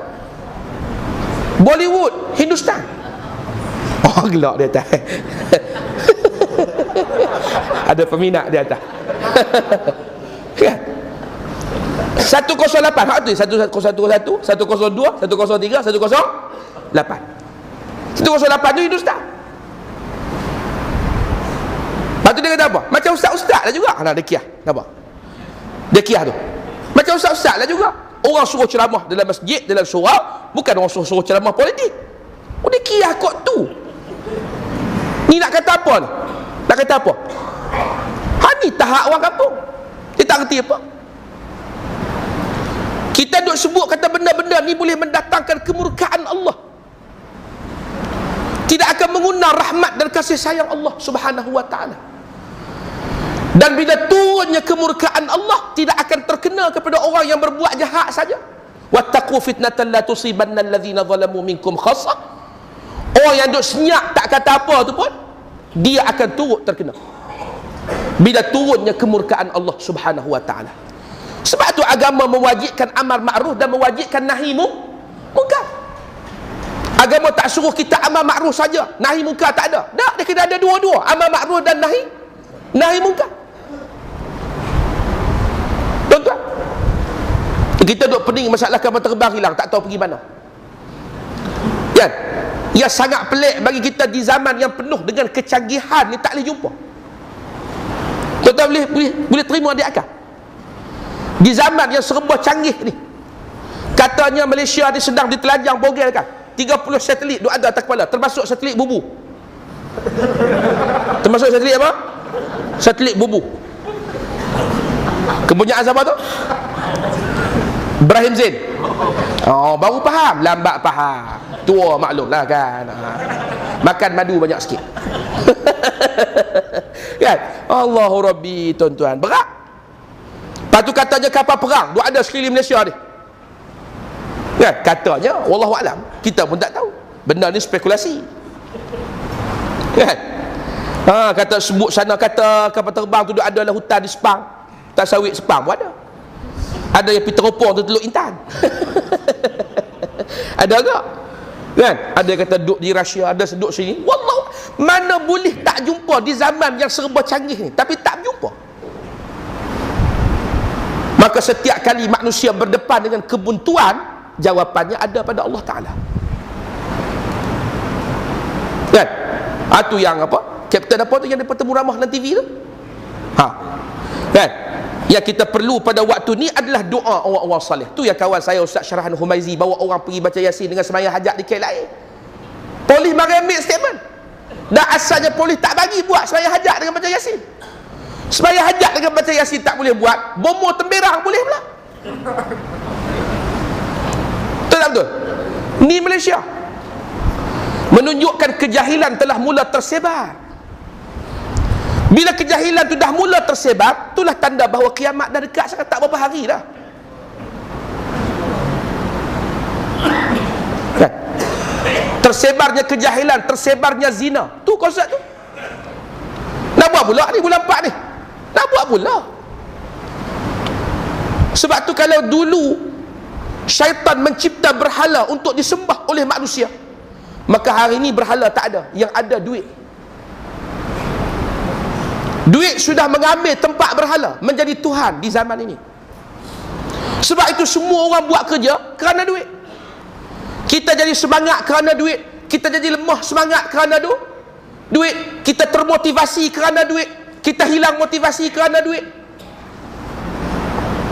Bollywood, Hindustan. Oh, gelak dia atas. Ada peminat dia atas. Kan? 108 hak tu 1111, 102, 103, 108. 108 tu Hindustan. Lepas tu dia kata apa? Macam ustaz-ustaz lah juga. Dia kiah. Nampak? Dia kiah tu. Macam ustaz-ustaz lah juga. Orang suruh ceramah dalam masjid, dalam surau, bukan orang suruh ceramah politik. Oh, dia kiah kot tu. Ni nak kata apa ni? Nak kata apa? Ni tahap orang kampung. Dia tak kerti apa? Kita duk sebut kata benda-benda ni boleh mendatangkan kemurkaan Allah. Tidak akan mengundang rahmat dan kasih sayang Allah Subhanahu wa ta'ala. Dan bila turunnya kemurkaan Allah, tidak akan terkena kepada orang yang berbuat jahat saja. Wattaqu fitnatan la tusibanna alladhina zalamu minkum khassah. Orang yang duk senyap tak kata apa tu pun, dia akan turut terkena bila turunnya kemurkaan Allah Subhanahu wa ta'ala. Sebab tu agama mewajibkan amar ma'ruf dan mewajibkan nahi munkar. Agama tak suruh kita amar ma'ruf saja, nahi munkar tak ada. Tak, dia kena ada dua-dua, amar ma'ruf dan nahi munkar. Tuan-tuan, kita duk pening masalah kapal terbang hilang, tak tahu pergi mana. Kan? Ia sangat pelik bagi kita di zaman yang penuh dengan kecanggihan ni, tak boleh jumpa. Tuan-tuan boleh terima di akal. Di zaman yang serba canggih ni, katanya Malaysia ni sedang ditelanjang bogel kan, 30 satelit duk ada atas kepala, termasuk satelit bubu. Termasuk satelit apa? Satelit bubu. Kepunyaan siapa tu? Ibrahim Zain. Oh, baru faham, lambat faham. Tua maklum lah kan. Makan madu banyak sikit. Kan? Allahu Rabbi, tuan-tuan. Berat. Lepas tu katanya kapal perang duk ada sekeliling Malaysia ni. Kan? Katanya, wallahualam, kita pun tak tahu. Benda ni spekulasi. Kan? Kata sebut sana, kata kapal terbang tu duk ada lah hutan di Sepang. Tak sawit Sepang pun ada. Ada yang pergi teropong tu Teluk Intan. Ada tak? Kan? Ada yang kata duduk di Rusia, ada duduk sini. Wallah, mana boleh tak jumpa di zaman yang serba canggih ni, tapi tak jumpa. Maka setiap kali manusia berdepan dengan kebuntuan, jawapannya ada pada Allah Ta'ala. Kan? Itu yang apa? Kapten apa tu yang dia bertemu ramah dalam TV tu? Kan? Yang kita perlu pada waktu ni adalah doa orang-orang salih. Tu yang kawan saya Ustaz Syarahan Humaizi bawa orang pergi baca Yasin dengan sembahyang hajat di KLIA. Polis mari ambil statement. Dan asalnya polis tak bagi buat sembahyang hajat dengan baca Yasin. Sembahyang hajat dengan baca Yasin tak boleh buat, bomo temberang boleh pula. Betul tak betul? Ni Malaysia. Menunjukkan kejahilan telah mula tersebar. Bila kejahilan tu dah mula tersebar, itulah tanda bahawa kiamat dah dekat sangat, tak berapa hari dah. Kan? Tersebarnya kejahilan, tersebarnya zina. Tu konsep tu. Nak buat pula ni bulan 4 ni. Nak buat pula. Sebab tu kalau dulu syaitan mencipta berhala untuk disembah oleh manusia, maka hari ni berhala tak ada. Yang ada duit. Duit sudah mengambil tempat berhala, menjadi Tuhan di zaman ini. Sebab itu semua orang buat kerja kerana duit. Kita jadi semangat kerana duit. Kita jadi lemah semangat kerana duit. Kita termotivasi kerana duit. Kita hilang motivasi kerana duit.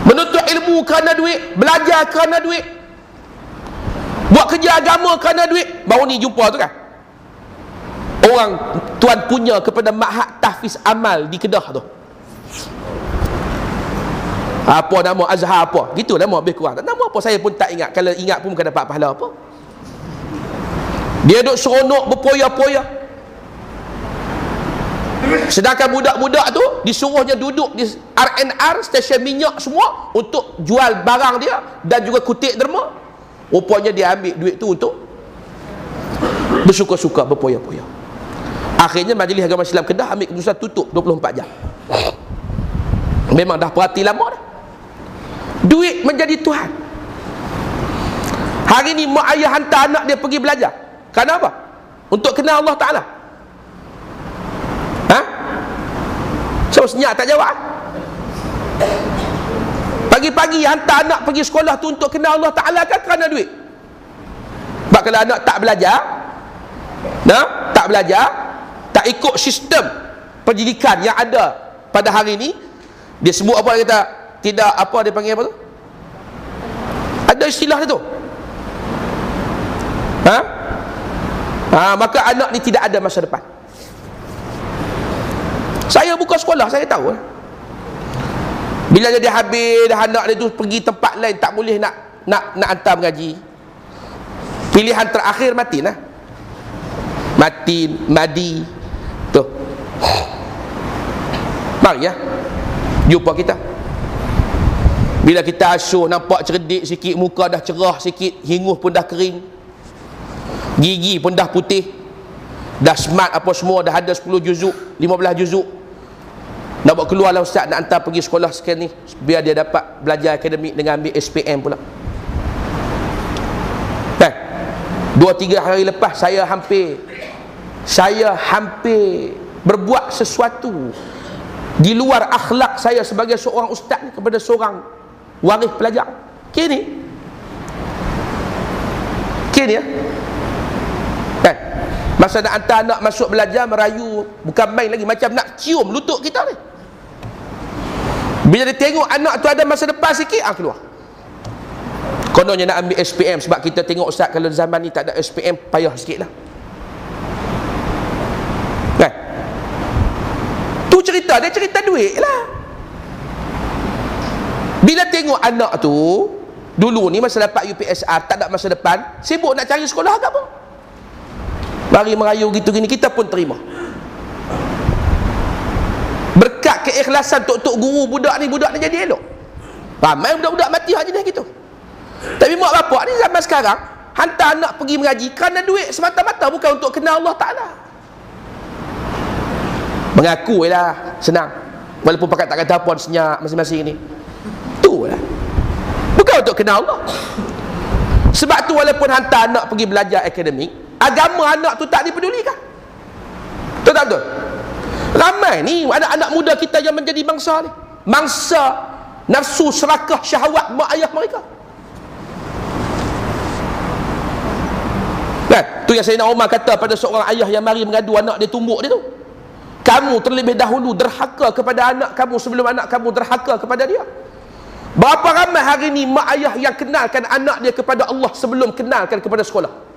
Menuntut ilmu kerana duit. Belajar kerana duit. Buat kerja agama kerana duit. Baru ni jumpa tu kan, orang tuan punya kepada Ma'had Tahfiz Amal di Kedah tu. Apa nama Azhar apa? Gitu nama lebih kurang. Nama apa saya pun tak ingat. Kalau ingat pun bukan dapat pahala apa. Dia duduk seronok berpoya-poya. Sedangkan budak-budak tu disuruhnya duduk di RNR, stesen minyak semua, untuk jual barang dia dan juga kutip derma. Rupanya dia ambil duit tu untuk bersuka-suka, berpoya-poya. Akhirnya Majlis Agama Islam Kedah ambil keputusan tutup 24 jam. Memang dah perhati lama dah. Duit menjadi Tuhan. Hari ni mak ayah hantar anak dia pergi belajar. Kenapa? Untuk kenal Allah Ta'ala. Ha? So senyap tak jawab. Pagi-pagi hantar anak pergi sekolah tu untuk kenal Allah Ta'ala kan kerana duit? Sebab kalau anak tak belajar, tak belajar, tak ikut sistem pendidikan yang ada pada hari ni, dia sebut apa, dia kata tidak, apa dia panggil apa tu, ada istilah dia tu, maka anak ni tidak ada masa depan. Saya buka sekolah, saya tahu bila dia habis dah, anak dia tu pergi tempat lain, tak boleh nak hantar mengaji. Pilihan terakhir mati lah. Madi tu. Mari ya, jumpa kita. Bila kita asuh, nampak cerdik sikit, muka dah cerah sikit, hingus pun dah kering, gigi pun dah putih, dah smart apa semua, dah ada 10 juzuk, 15 juzuk. Nak buat keluar lah ustaz, nak hantar pergi sekolah sekian ni, biar dia dapat belajar akademik dengan ambil SPM pula. 2-3 hari lepas saya hampir berbuat sesuatu di luar akhlak saya sebagai seorang ustaz kepada seorang waris pelajar. Kini ya, masa nak hantar anak masuk belajar, merayu, bukan main lagi, macam nak cium lutut kita ni. Bila dia tengok anak tu ada masa depan sikit, keluar. Kononnya nak ambil SPM, sebab kita tengok ustaz kalau zaman ni tak ada SPM payah sikit lah. Tu cerita, dia cerita duit lah. Bila tengok anak tu dulu ni masa dapat UPSR, tak ada masa depan, sibuk nak cari sekolah agama, mari merayu gitu gini, kita pun terima. Berkat keikhlasan tok-tok guru budak ni jadi elok. Ramai budak-budak mati hak jenis gitu. Tapi mak bapak ni zaman sekarang hantar anak pergi mengaji kerana duit semata-mata, bukan untuk kenal Allah Ta'ala. Mengaku lah senang, walaupun pakai tak kata apa, senyap masing-masing ni. Tu lah, bukan untuk kenal Allah. Sebab tu walaupun hantar anak pergi belajar akademik, agama anak tu tak dipedulikan. Betul tak betul? Ramai ni anak-anak muda kita yang menjadi mangsa ni, mangsa nafsu serakah syahwat mak ayah mereka. Tu yang Sayyidina Umar kata pada seorang ayah yang mari mengadu anak dia tumbuk dia tu, kamu terlebih dahulu derhaka kepada anak kamu sebelum anak kamu derhaka kepada dia. Berapa ramai hari ni mak ayah yang kenalkan anak dia kepada Allah sebelum kenalkan kepada sekolah.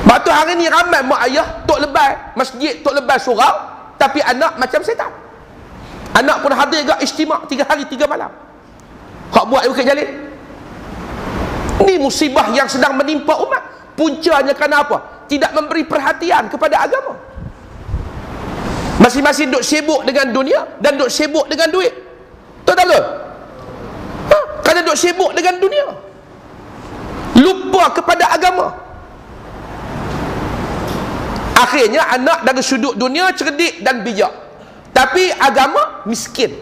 Sebab tu hari ni ramai mak ayah tok lebay masjid, tok lebay surau, tapi anak macam setan. Anak pun hadir ke istimak 3 hari 3 malam, hak buat Bukit Jalil. Ini musibah yang sedang menimpa umat. Puncanya kerana apa? Tidak memberi perhatian kepada agama. Masing-masing duk sibuk dengan dunia dan duk sibuk dengan duit. Betul tak betul? Kerana duk sibuk dengan dunia, lupa kepada agama. Akhirnya anak dari sudut dunia cerdik dan bijak, tapi agama miskin,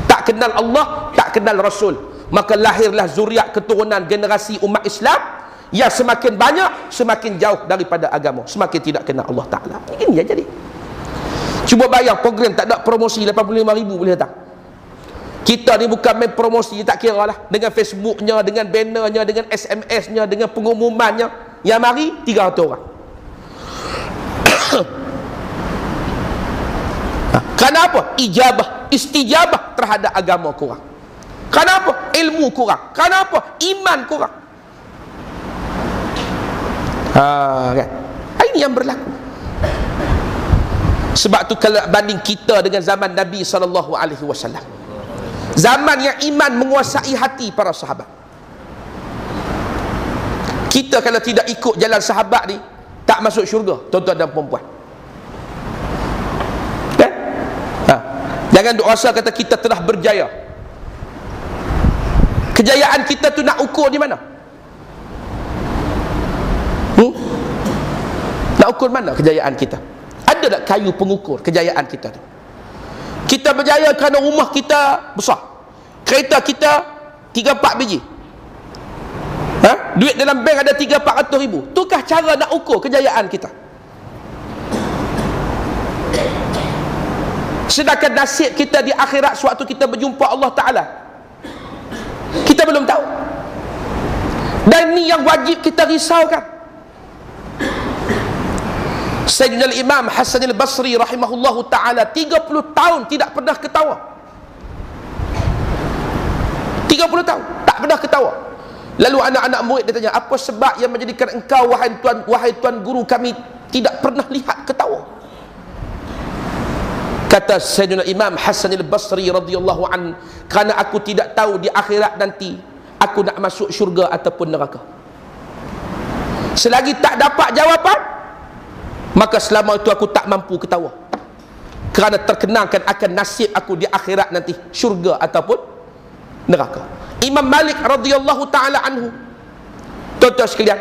tak kenal Allah, tak kenal Rasul. Maka lahirlah zuriat keturunan generasi umat Islam yang semakin banyak, semakin jauh daripada agama, semakin tidak kenal Allah Ta'ala. Ini yang jadi. Cuba bayang program tak ada promosi 85,000 boleh datang. Kita ni bukan main promosi, tak kira lah, dengan Facebooknya, dengan bannernya, dengan SMS-nya, dengan pengumumannya, yang mari 300 orang. Kenapa? Istijabah terhadap agama kurang. Kenapa? Ilmu kurang. Kenapa? Iman kurang. Kan? Ini yang berlaku. Sebab tu kalau banding kita dengan zaman Nabi SAW, zaman yang iman menguasai hati para sahabat, kita kalau tidak ikut jalan sahabat ni tak masuk syurga, tuan-tuan dan puan-puan. Kan? Jangan duk rasa kata kita telah berjaya. Kejayaan kita tu nak ukur di mana? Nak ukur mana kejayaan kita? Ada tak kayu pengukur kejayaan kita tu? Kita berjaya kerana rumah kita besar, kereta kita 3-4 biji, duit dalam bank ada 300-400 ribu. Tukah cara nak ukur kejayaan kita? Sedangkan nasib kita di akhirat sewaktu kita berjumpa Allah Ta'ala, kita belum tahu. Dan ni yang wajib kita risaukan. Sayyidina Imam Hasan al-Basri rahimahullahu ta'ala 30 tahun tidak pernah ketawa. 30 tahun tak pernah ketawa. Lalu anak-anak murid dia tanya, apa sebab yang menjadikan engkau wahai tuan guru kami tidak pernah lihat ketawa? Kata Sayyidina Imam Hasan al-Basri radhiyallahu an, kerana aku tidak tahu di akhirat nanti aku nak masuk syurga ataupun neraka. Selagi tak dapat jawapan, maka selama itu aku tak mampu ketawa, kerana terkenangkan akan nasib aku di akhirat nanti, syurga ataupun neraka. Imam Malik radhiyallahu ta'ala anhu, tuan-tuan sekalian,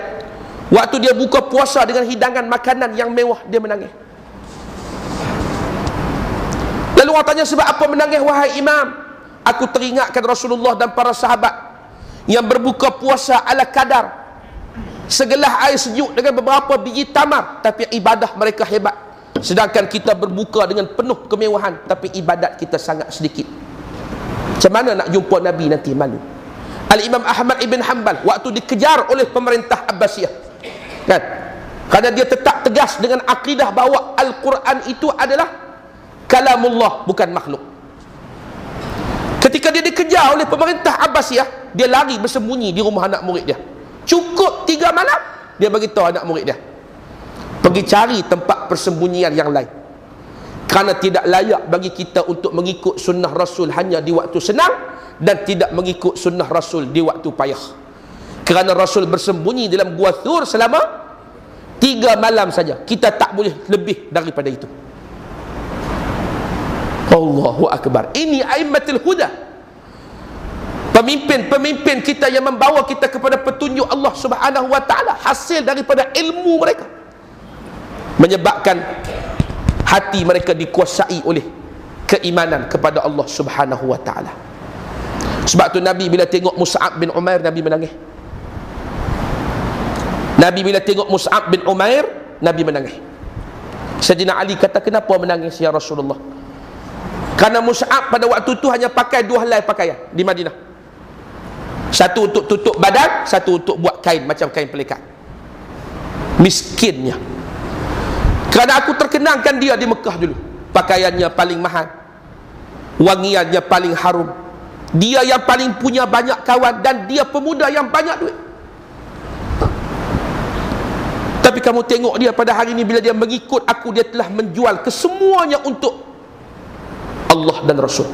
waktu dia buka puasa dengan hidangan makanan yang mewah, dia menangis. Lalu orang tanya, sebab apa menangis wahai imam? Aku teringatkan Rasulullah dan para sahabat yang berbuka puasa ala kadar, segelas air sejuk dengan beberapa biji tamar, tapi ibadah mereka hebat. Sedangkan kita berbuka dengan penuh kemewahan, tapi ibadat kita sangat sedikit. Macam mana nak jumpa Nabi nanti? Malu. Al-Imam Ahmad ibn Hanbal waktu dikejar oleh pemerintah Abbasiyah, kan, kerana dia tetap tegas dengan akidah bahawa Al-Quran itu adalah kalamullah, bukan makhluk. Ketika dia dikejar oleh pemerintah Abbasiyah, dia lari bersembunyi di rumah anak murid dia. Cukup 3 malam, dia beritahu anak murid dia, pergi cari tempat persembunyian yang lain, kerana tidak layak bagi kita untuk mengikut sunnah Rasul hanya di waktu senang, dan tidak mengikut sunnah Rasul di waktu payah. Kerana Rasul bersembunyi dalam Gua Thur selama 3 malam saja, kita tak boleh lebih daripada itu. Allahu Akbar. Ini aimmatul huda, pemimpin-pemimpin kita yang membawa kita kepada petunjuk Allah Subhanahu wa ta'ala, hasil daripada ilmu mereka, menyebabkan hati mereka dikuasai oleh keimanan kepada Allah Subhanahu wa ta'ala. Sebab tu Nabi bila tengok Mus'ab bin Umair, Nabi menangis. Nabi bila tengok Mus'ab bin Umair, Nabi menangis. Sayyidina Ali kata, kenapa menangis ya Rasulullah? Kerana Mus'ab pada waktu tu hanya pakai 2 helai pakaian di Madinah. Satu untuk tutup badan, satu untuk buat kain macam kain pelikat. Miskinnya. Kerana aku terkenangkan dia di Mekah dulu, pakaiannya paling mahal, wangiannya paling harum, dia yang paling punya banyak kawan, dan dia pemuda yang banyak duit. Tapi kamu tengok dia pada hari ini, bila dia mengikut aku, dia telah menjual kesemuanya untuk Allah dan Rasul.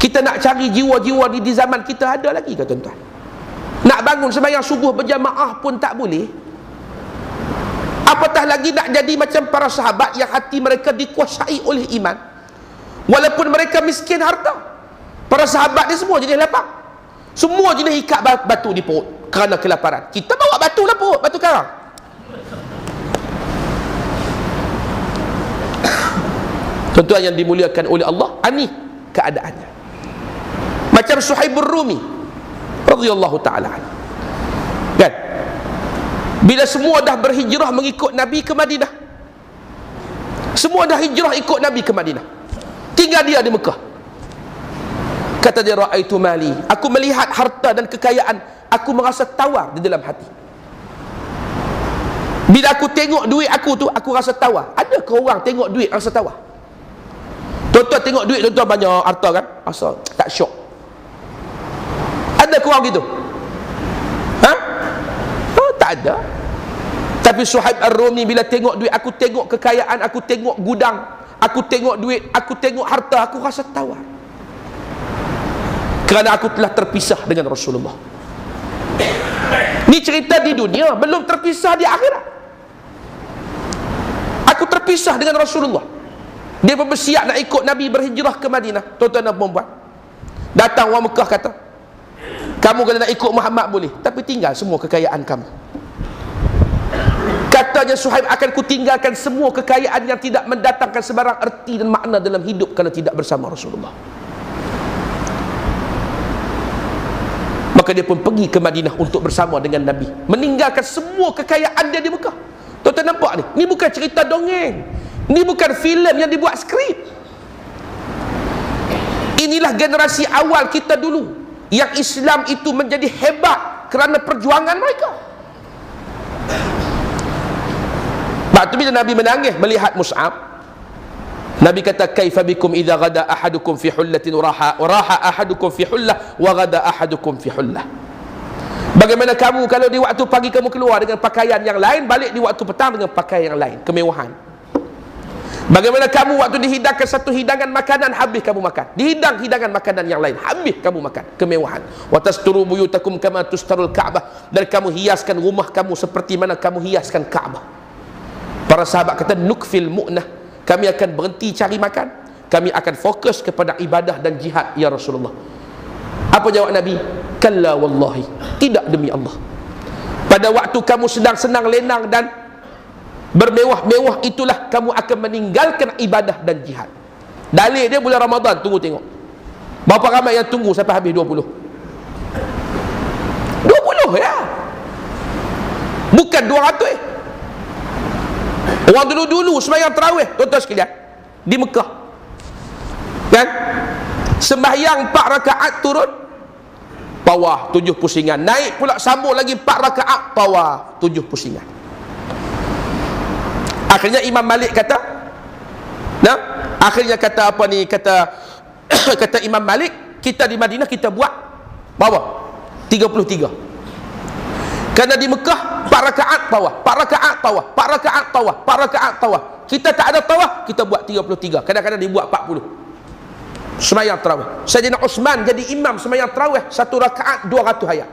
Kita nak cari jiwa-jiwa di zaman kita ada lagi ke tuan-tuan? Nak bangun sembahyang subuh berjamaah pun tak boleh, apatah lagi nak jadi macam para sahabat yang hati mereka dikuasai oleh iman, walaupun mereka miskin harta. Para sahabat ni semua jenis lapar, semua jenis ikat batu di perut kerana kelaparan. Kita bawa batu lah perut, batu karang. Tuan-tuan yang dimuliakan oleh Allah, ini keadaannya. Macam Suhaibur Rumi radhiyallahu ta'ala, kan, bila semua dah berhijrah mengikut Nabi ke Madinah, semua dah hijrah ikut Nabi ke Madinah, tinggal dia di Mekah. Kata dia, ra'aitu mali, aku melihat harta dan kekayaan, aku merasa tawar di dalam hati. Bila aku tengok duit aku tu, aku rasa tawar. Adakah orang tengok duit rasa tawar? Tuan-tuan tengok duit tuan-tuan banyak harta kan, rasa tak syok? Ada ke orang gitu? Tak ada. Tapi Suhaib Ar-Rumi bila tengok duit, aku tengok kekayaan, aku tengok gudang, aku tengok duit, aku tengok harta, aku rasa tawar. Kerana aku telah terpisah dengan Rasulullah. Ni cerita di dunia, belum terpisah di akhirat. Aku terpisah dengan Rasulullah. Dia pun bersiap nak ikut Nabi berhijrah ke Madinah. Tuan-tuan dan puan-puan, datang orang Mekah kata, kamu kalau nak ikut Muhammad boleh, tapi tinggal semua kekayaan kamu. Katanya Suhaib, akan kutinggalkan semua kekayaan yang tidak mendatangkan sebarang erti dan makna dalam hidup kalau tidak bersama Rasulullah. Maka dia pun pergi ke Madinah untuk bersama dengan Nabi, meninggalkan semua kekayaan dia di Mekah. Tuan-tuan nampak ni? Ni bukan cerita dongeng, ni bukan filem yang dibuat skrip. Inilah generasi awal kita dulu, yang Islam itu menjadi hebat kerana perjuangan mereka. Sebab tu bila Nabi menangis melihat Mus'ab, Nabi kata, kaifa bikum idza ghada ahadukum fi hullatin wa raha ahadukum fi hullah wa ghada ahadukum fi hullah. Bagaimana kamu kalau di waktu pagi kamu keluar dengan pakaian yang lain, balik di waktu petang dengan pakaian yang lain, kemewahan. Bagaimana kamu waktu dihidangkan satu hidangan makanan, habis kamu makan, dihidang hidangan makanan yang lain, habis kamu makan, kemewahan. Wa tasturu buyutakum kama tustarul Ka'bah, dan kamu hiaskan rumah kamu seperti mana kamu hiaskan Ka'bah. Para sahabat kata, nukfil mu'nah, kami akan berhenti cari makan, kami akan fokus kepada ibadah dan jihad ya Rasulullah. Apa jawab Nabi? Kalla wallahi, tidak demi Allah. Pada waktu kamu sedang senang lenang dan bermewah-mewah, itulah kamu akan meninggalkan ibadah dan jihad. Dalil dia bulan Ramadan, tunggu tengok berapa ramai yang tunggu sampai habis 20 ya, bukan 200. Orang dulu-dulu sembahyang tarawih, tuan-tuan sekalian, di Mekah kan, sembahyang 4 rakaat turun tawaf 7 pusingan, naik pula sambung lagi 4 rakaat tawaf 7 pusingan. Akhirnya Imam Malik kata, nah, akhirnya kata apa ni, kata Imam Malik, kita di Madinah kita buat berapa? 33. Kerana di Mekah 4 rakaat tawaf, 4 rakaat tawaf, 4 rakaat tawaf, 4 rakaat tawaf. Kita tak ada tawaf, kita buat 33. Kadang-kadang dibuat 40. Sembahyang tarawih. Sayyidina Uthman jadi imam sembahyang tarawih 1 rakaat 200 ayat.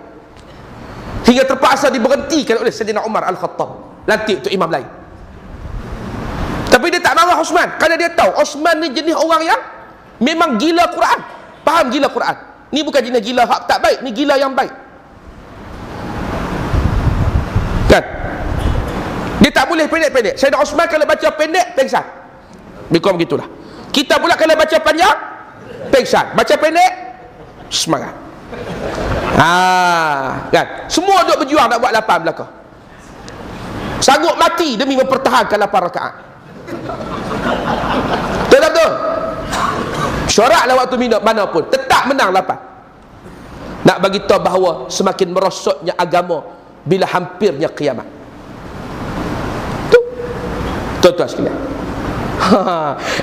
Hingga terpaksa diberhentikan oleh Sayyidina Umar Al-Khattab. Lantik untuk imam lain. Tapi dia tak marah Uthman, kerana dia tahu Uthman ni jenis orang yang memang gila Quran. Faham gila Quran. Ni bukan jenis gila hak tak baik, ni gila yang baik. Kan? Dia tak boleh pendek-pendek. Sayyidina Uthman kalau baca pendek, pengsan. Bikum begitulah. Kita pula kalau baca panjang, pengsan. Baca pendek, semangat. Kan? Semua duk berjuang nak buat 8 belakang. Sanggup mati demi mempertahankan 8 rakaat. Betul-betul. Syoraklah waktu mana pun, tetap menang 8. Nak bagi tahu bahawa semakin merosotnya agama bila hampirnya kiamat. Tu, tuan-tuan sekalian,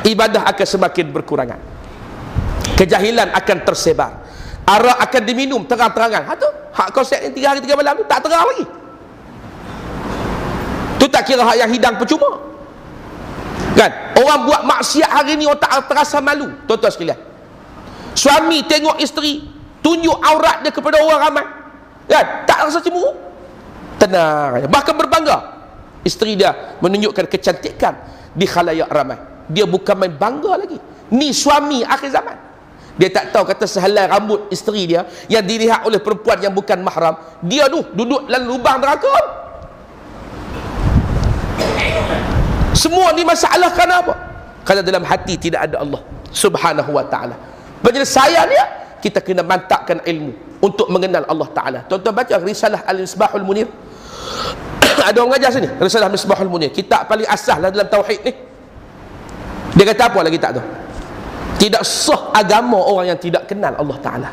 ibadah akan semakin berkurangan, kejahilan akan tersebar, arak akan diminum terang-terangan. Tu hak konsep yang 3 hari 3 malam tu tak terang lagi. Tu tak kira hak yang hidang percuma. Kan? Orang buat maksiat hari ni orang tak terasa malu. Tuan-tuan sekalian, suami tengok isteri tunjuk aurat dia kepada orang ramai, kan? Tak rasa cemburu, tenang, bahkan berbangga. Isteri dia menunjukkan kecantikan di khalayak ramai, dia bukan main bangga lagi. Ni suami akhir zaman. Dia tak tahu kata sehelai rambut isteri dia yang dilihat oleh perempuan yang bukan mahram, dia tu duduk dalam lubang neraka. Semua ni masalah kerana apa? Kerana dalam hati tidak ada Allah Subhanahu wa ta'ala. Penyelesaiannya, kita kena mantapkan ilmu untuk mengenal Allah Ta'ala. Tuan-tuan baca risalah Al-Misbahul Munir. Ada orang ajar sini, risalah Misbahul Munir, kitab paling asas lah dalam tauhid ni. Dia kata apa lagi tak tu? Tidak sah agama orang yang tidak kenal Allah Ta'ala.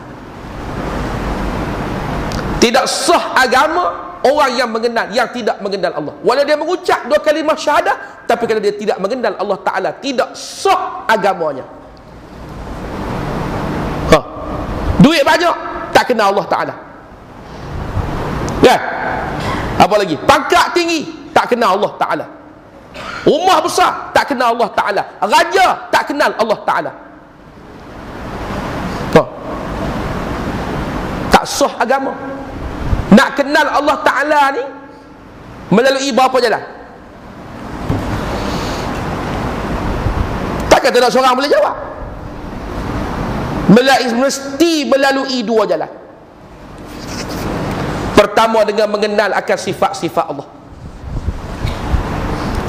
Tidak sah agama orang yang mengenal, yang tidak mengenal Allah. Walau dia mengucap 2 kalimah syahadah, tapi kalau dia tidak mengenal Allah Ta'ala, tidak sah agamanya. Duit banyak, tak kenal Allah Ta'ala. Ya. Apa lagi? Pangkat tinggi, tak tak kenal Allah Ta'ala. Rumah besar tak kenal Allah Ta'ala. Raja tak kenal Allah Ta'ala. Tak sah agama. Nak kenal Allah Ta'ala ni melalui berapa jalan? Takkan tak ada seorang boleh jawab. Mesti melalui dua jalan. Pertama, dengan mengenal akan sifat-sifat Allah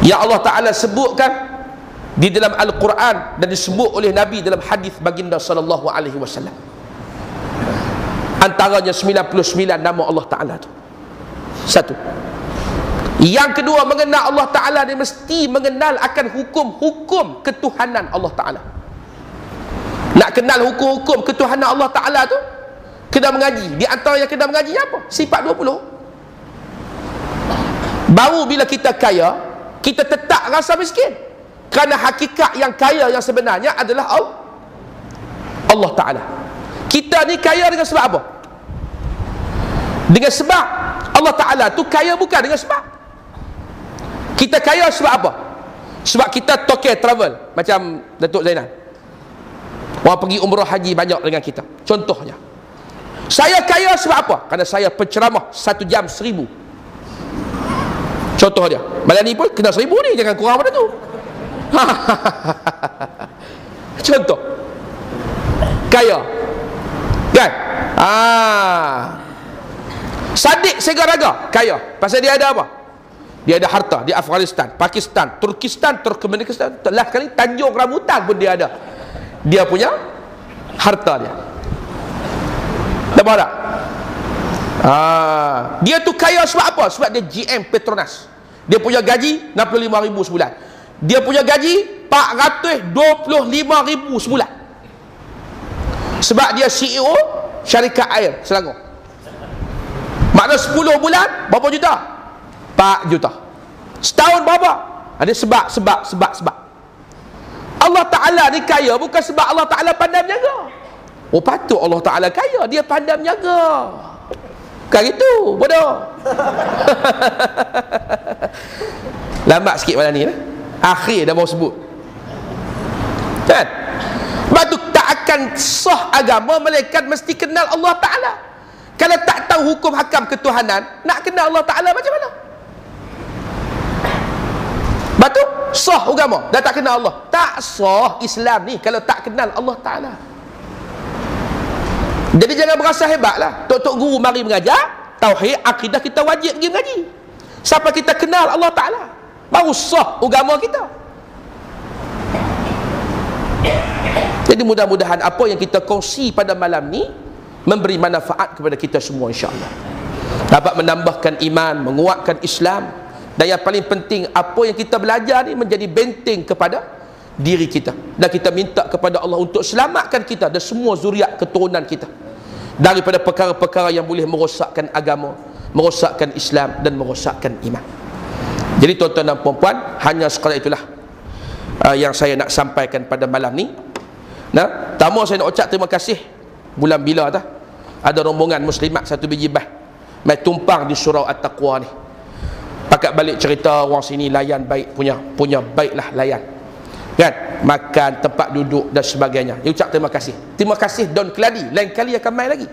yang Allah Ta'ala sebutkan di dalam Al-Quran dan disebut oleh Nabi dalam hadis baginda sallallahu alaihi wasallam. Antaranya 99 nama Allah Ta'ala tu. Satu. Yang kedua, mengenal Allah Ta'ala dia mesti mengenal akan hukum-hukum ketuhanan Allah Ta'ala. Nak kenal hukum-hukum ketuhanan Allah Ta'ala tu, kena mengaji. Di antara yang kena mengaji apa? Sifat 20. Baru bila kita kaya, kita tetap rasa miskin. Kerana hakikat yang kaya yang sebenarnya adalah Allah Ta'ala. Kita ni kaya dengan sebab apa? Dengan sebab Allah Ta'ala tu kaya bukan dengan sebab. Kita kaya sebab apa? Sebab kita toke travel. Macam Datuk Zainal, orang pergi umrah haji banyak dengan kita. Contohnya, saya kaya sebab apa? Kerana saya penceramah 1 jam 1000. Contoh dia. Malam ni pun kena 1000 ni, jangan kurang pada tu. Contoh, kaya kan? Sadiq Segaraga kaya pasal dia ada apa? Dia ada harta di Afghanistan, Pakistan, Turkistan, Turkmenistan, telah kali Tanjung Rambutan pun dia ada. Dia punya harta dia. Nampak tak? Dia tu kaya sebab apa? Sebab dia GM Petronas. Dia punya gaji 65,000 sebulan. Dia punya gaji 425,000 sebulan. Sebab dia CEO syarikat air Selangor. Makna 10 bulan berapa juta? 4 juta. Setahun berapa? Ada sebab. Allah Ta'ala ni kaya bukan sebab Allah Ta'ala pandai menjaga. Oh, patut Allah Ta'ala kaya, dia pandai menjaga. Bukan itu, bodoh. Lambat sikit malam ni lah. Akhir dah mau sebut kan? Sebab tu tak akan sah agama melainkan mesti kenal Allah Ta'ala. Kalau tak tahu hukum hakam ketuhanan, nak kenal Allah Ta'ala macam mana? Sebab tu sah agama dah tak kenal Allah. Tak sah Islam ni kalau tak kenal Allah Ta'ala. Jadi jangan berasa hebat lah. Tok-tok guru mari mengajar tauhid, akidah, kita wajib pergi mengaji sampai kita kenal Allah Ta'ala, baru sah agama kita. Jadi mudah-mudahan apa yang kita kongsi pada malam ni memberi manfaat kepada kita semua, insya-Allah. Dapat menambahkan iman, menguatkan Islam, dan yang paling penting apa yang kita belajar ni menjadi benteng kepada diri kita, dan kita minta kepada Allah untuk selamatkan kita dan semua zuriat keturunan kita daripada perkara-perkara yang boleh merosakkan agama, merosakkan Islam dan merosakkan iman. Jadi tuan-tuan dan puan-puan, hanya sekadar itulah yang saya nak sampaikan pada malam ni. Nah, pertama saya nak ucap terima kasih. Bulan bila dah ada rombongan muslimat 1 biji bah mai tumpang di surau At-Taqwa ni. Pakat balik cerita orang sini layan baik, punya baiklah layan. Kan? Makan, tempat duduk dan sebagainya. Dia ucap terima kasih. Terima kasih Don Keladi. Lain kali akan main lagi,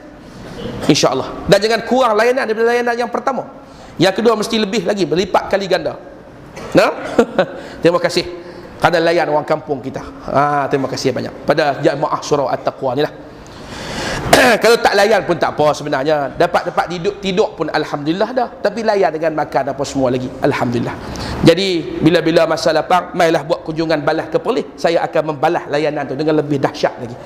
insya-Allah. Dan jangan kurang layanan daripada layanan yang pertama. Yang kedua mesti lebih lagi, berlipat kali ganda. Nah? Terima kasih kerana layan orang kampung kita. Terima kasih banyak pada jemaah surau At-Taqwa ni lah. Kalau tak layan pun tak apa sebenarnya. Dapat tidur pun alhamdulillah dah. Tapi layan dengan makan apa semua lagi, alhamdulillah. Jadi bila-bila masa lapang, mailah buat kunjungan balas ke Perlis. Saya akan membalas layanan tu dengan lebih dahsyat lagi.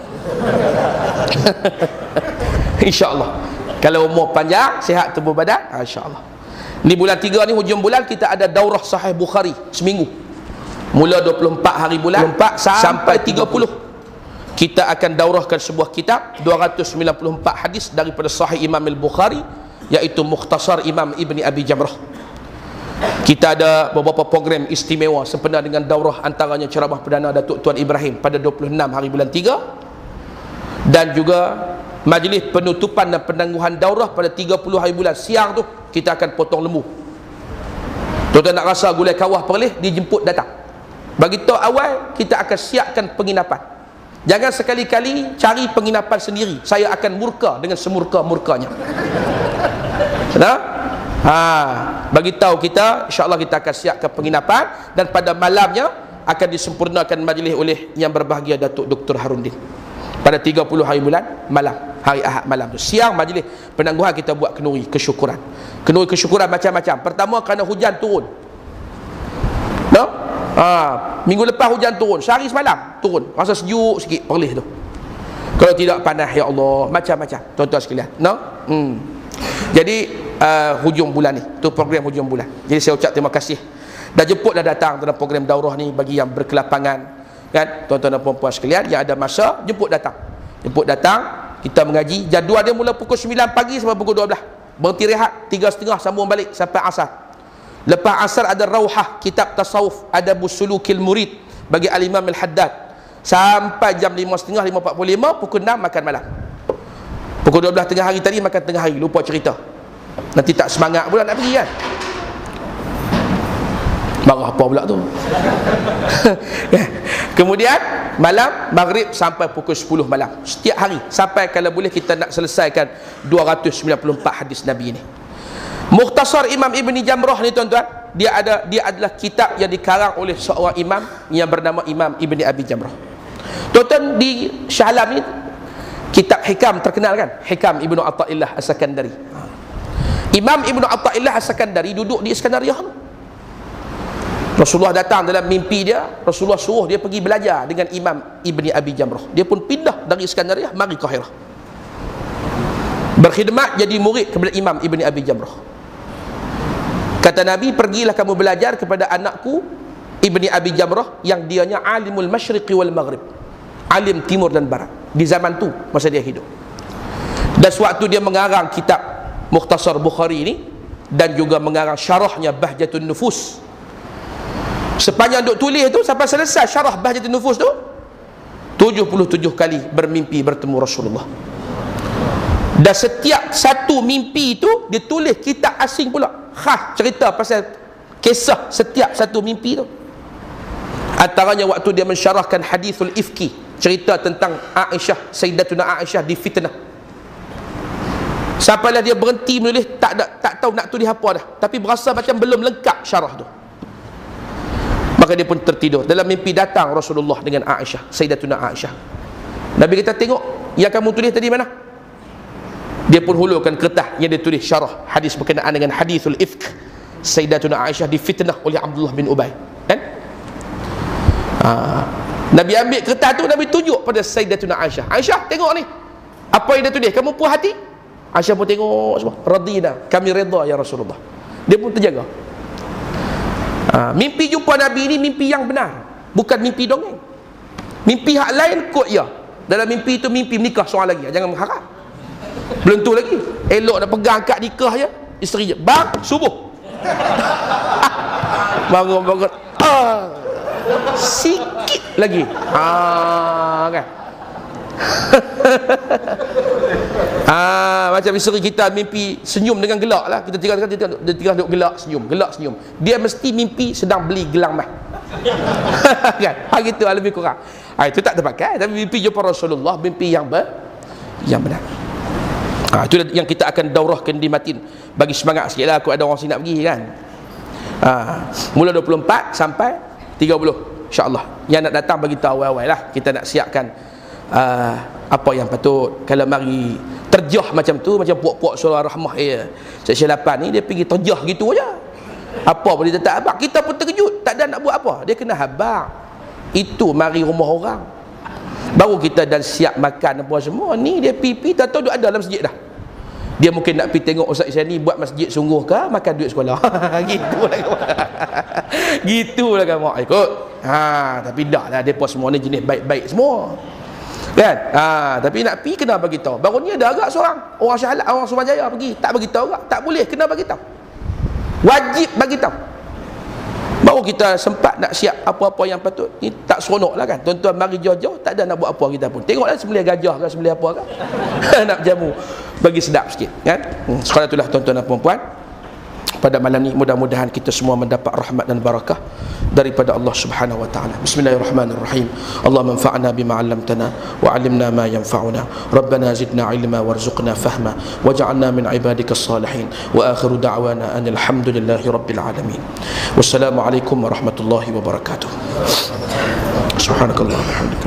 InsyaAllah. Kalau umur panjang, sihat tubuh badan, insyaAllah. Ni bulan 3 ni, hujung bulan, kita ada daurah Sahih Bukhari seminggu. Mula 24 hari bulan 4 sampai 30. Kita akan daurahkan sebuah kitab 294 hadis daripada Sahih Imam Al-Bukhari, iaitu Mukhtasar Imam Ibni Abi Jamrah. Kita ada beberapa program istimewa sempena dengan daurah, antaranya ceramah Perdana Datuk Tuan Ibrahim pada 26 hari bulan 3, dan juga majlis penutupan dan penangguhan daurah pada 30 hari bulan siang tu kita akan potong lembu. Tuan-tuan nak rasa gulai kawah perlih, dijemput datang. Bagi tahu awal, kita akan siapkan penginapan. Jangan sekali-kali cari penginapan sendiri. Saya akan murka dengan semurka-murkanya. Nah, bagi tahu kita, insya-Allah kita akan siapkan penginapan, dan pada malamnya akan disempurnakan majlis oleh yang berbahagia Datuk Dr. Harundin. Pada 30 hari bulan malam, hari Ahad malam tu. Siang majlis penangguhan kita buat kenduri kesyukuran. Kenduri kesyukuran macam-macam. Pertama kerana hujan turun. No? Minggu lepas hujan turun, sehari semalam turun. Rasa sejuk sikit perlih tu. Kalau tidak panas, ya Allah, macam-macam. Tuan-tuan sekalian. No? Jadi hujung bulan ni, tu program hujung bulan. Jadi saya ucap terima kasih dah jemput, dah datang dalam program daurah ni. Bagi yang berkelapangan, kan, tuan-tuan dan puan-puan sekalian, yang ada masa, jemput datang, kita mengaji. Jadual dia mula pukul 9 pagi sampai pukul 12, berhenti rehat 3.30, sambung balik sampai asar. Lepas asar ada rauhah, kitab tasawuf, ada busulukil murid bagi al-Imam al-Haddad, sampai jam 5.30, 5.45, pukul 6 makan malam. Pukul 12 tengah hari tadi makan tengah hari, lupa cerita, nanti tak semangat pula nak pergi, kan. Marah apa pula tu. Kemudian malam maghrib sampai pukul 10 malam setiap hari, sampai kalau boleh kita nak selesaikan 294 hadis Nabi ni. Mukhtasar Imam Ibni Jamrah ni, tuan-tuan, dia adalah kitab yang dikarang oleh seorang imam yang bernama Imam Ibni Abi Jamrah. Tuan-tuan, di Shah Alam ni kitab hikam terkenal, kan, Hikam Ibnu Athaillah As-Sakandari. Imam Ibnu Athaillah As-Sakandari duduk di Iskandariyah tu. Rasulullah datang dalam mimpi dia, Rasulullah suruh dia pergi belajar dengan Imam Ibni Abi Jamrah. Dia pun pindah dari Iskandariyah mari Qahirah, berkhidmat jadi murid kepada Imam Ibni Abi Jamrah. Kata Nabi, pergilah kamu belajar kepada anakku Ibni Abi Jamrah, yang dianya alimul masyriqi wal maghrib, alim timur dan barat di zaman tu masa dia hidup. Dan sewaktu dia mengarang kitab Mukhtasar Bukhari ini, dan juga mengarang syarahnya Bahjatun Nufus. Sepanjang duk tulis tu, sampai selesai syarah Bahjatun Nufus tu, 77 kali bermimpi bertemu Rasulullah. Dan setiap satu mimpi itu dia tulis kitab asing pula, khas cerita pasal kisah setiap satu mimpi tu. Antaranya waktu dia mensyarahkan hadithul ifki, cerita tentang Aisyah, Sayyidatuna Aisyah difitnah. Sampailah dia berhenti menulis, tak tahu nak tulis apa dah, tapi berasa macam belum lengkap syarah tu. Maka dia pun tertidur. Dalam mimpi datang Rasulullah dengan Aisyah, Sayyidatuna Aisyah. Nabi kata, tengok yang kamu tulis tadi mana? Dia pun hulurkan kertas yang dia tulis syarah hadis berkenaan dengan hadithul ifk, Sayyidatuna Aisyah difitnah oleh Abdullah bin Ubay, kan? Nabi ambil kertas tu, Nabi tunjuk pada Sayyidatuna Aisyah. Aisyah, tengok ni, apa yang dia tulis, kamu puas hati? Aisyah pun tengok semua, radina, kami redha ya Rasulullah. Dia pun terjaga. Mimpi jumpa Nabi ni mimpi yang benar, bukan mimpi dongeng. Mimpi hak lain kot ya. Dalam mimpi itu mimpi menikah seorang lagi, jangan mengharap. Belum tu lagi, elok nak pegang akad nikah je, isteri je, bang, subuh. Bangun-bangun, sikit lagi, kan. Macam isteri kita mimpi senyum dengan gelak lah, kita tinggal duduk gelak senyum. Dia mesti mimpi sedang beli gelang mah. Kan? Gitu lebih kurang. Itu tak terpakai, tapi mimpi jumpa Rasulullah, mimpi yang benar. Itu yang kita akan daurahkan di Matin. Bagi semangat sikit lah, aku ada orang sini nak pergi, kan. Mula 24 sampai 30 insya-Allah. Yang nak datang bagi tahu awal-awal lah, kita nak siapkan apa yang patut. Kalau mari terjah macam tu, macam puak-puak surah Rahmah seksyen 8 ni, dia pergi terjah gitu aja. Apa boleh tak habaq, kita pun terkejut, tak ada nak buat apa, dia kena habaq. Itu mari rumah orang, baru kita dan siap makan apa semua. Ni dia pipi tak tahu ada dalam masjid dah. Dia mungkin nak pergi tengok ustaz saya ni buat masjid sungguh ke, makan duit sekolah. Gitulah kan mak ikut. Tapi dah lah, depa semua ni jenis baik-baik semua, kan. Tapi nak pergi kena bagi tahu. Baru ni ada agak seorang orang Syahalat, orang Suruhanjaya pergi, tak bagi tahu agak, tak boleh, kena bagi tahu, wajib bagi tahu. Baru kita sempat nak siap apa-apa yang patut. Ni tak seronok lah, kan. Tuan-tuan mari jauh-jauh, tak ada nak buat apa kita pun. Tengoklah sembelih gajah ke sembelih apa kan. Nak jamu bagi sedap sikit, kan. Sekarang itulah tuan-tuan dan puan-puan, pada malam ni. Mudah-mudahan kita semua mendapat rahmat dan barakah daripada Allah Subhanahu wa taala. Bismillahirrahmanirrahim. Allahumma anfa'na bima 'allamtana wa 'allimna ma yanfa'una. Rabbana zidna 'ilma warzuqna fahma waj'alna min 'ibadikas salihin. Wa akhiru da'wana anil hamdulillahi rabbil alamin. Wassalamu alaikum warahmatullahi wabarakatuh. Subhanakallah wa bihamdika.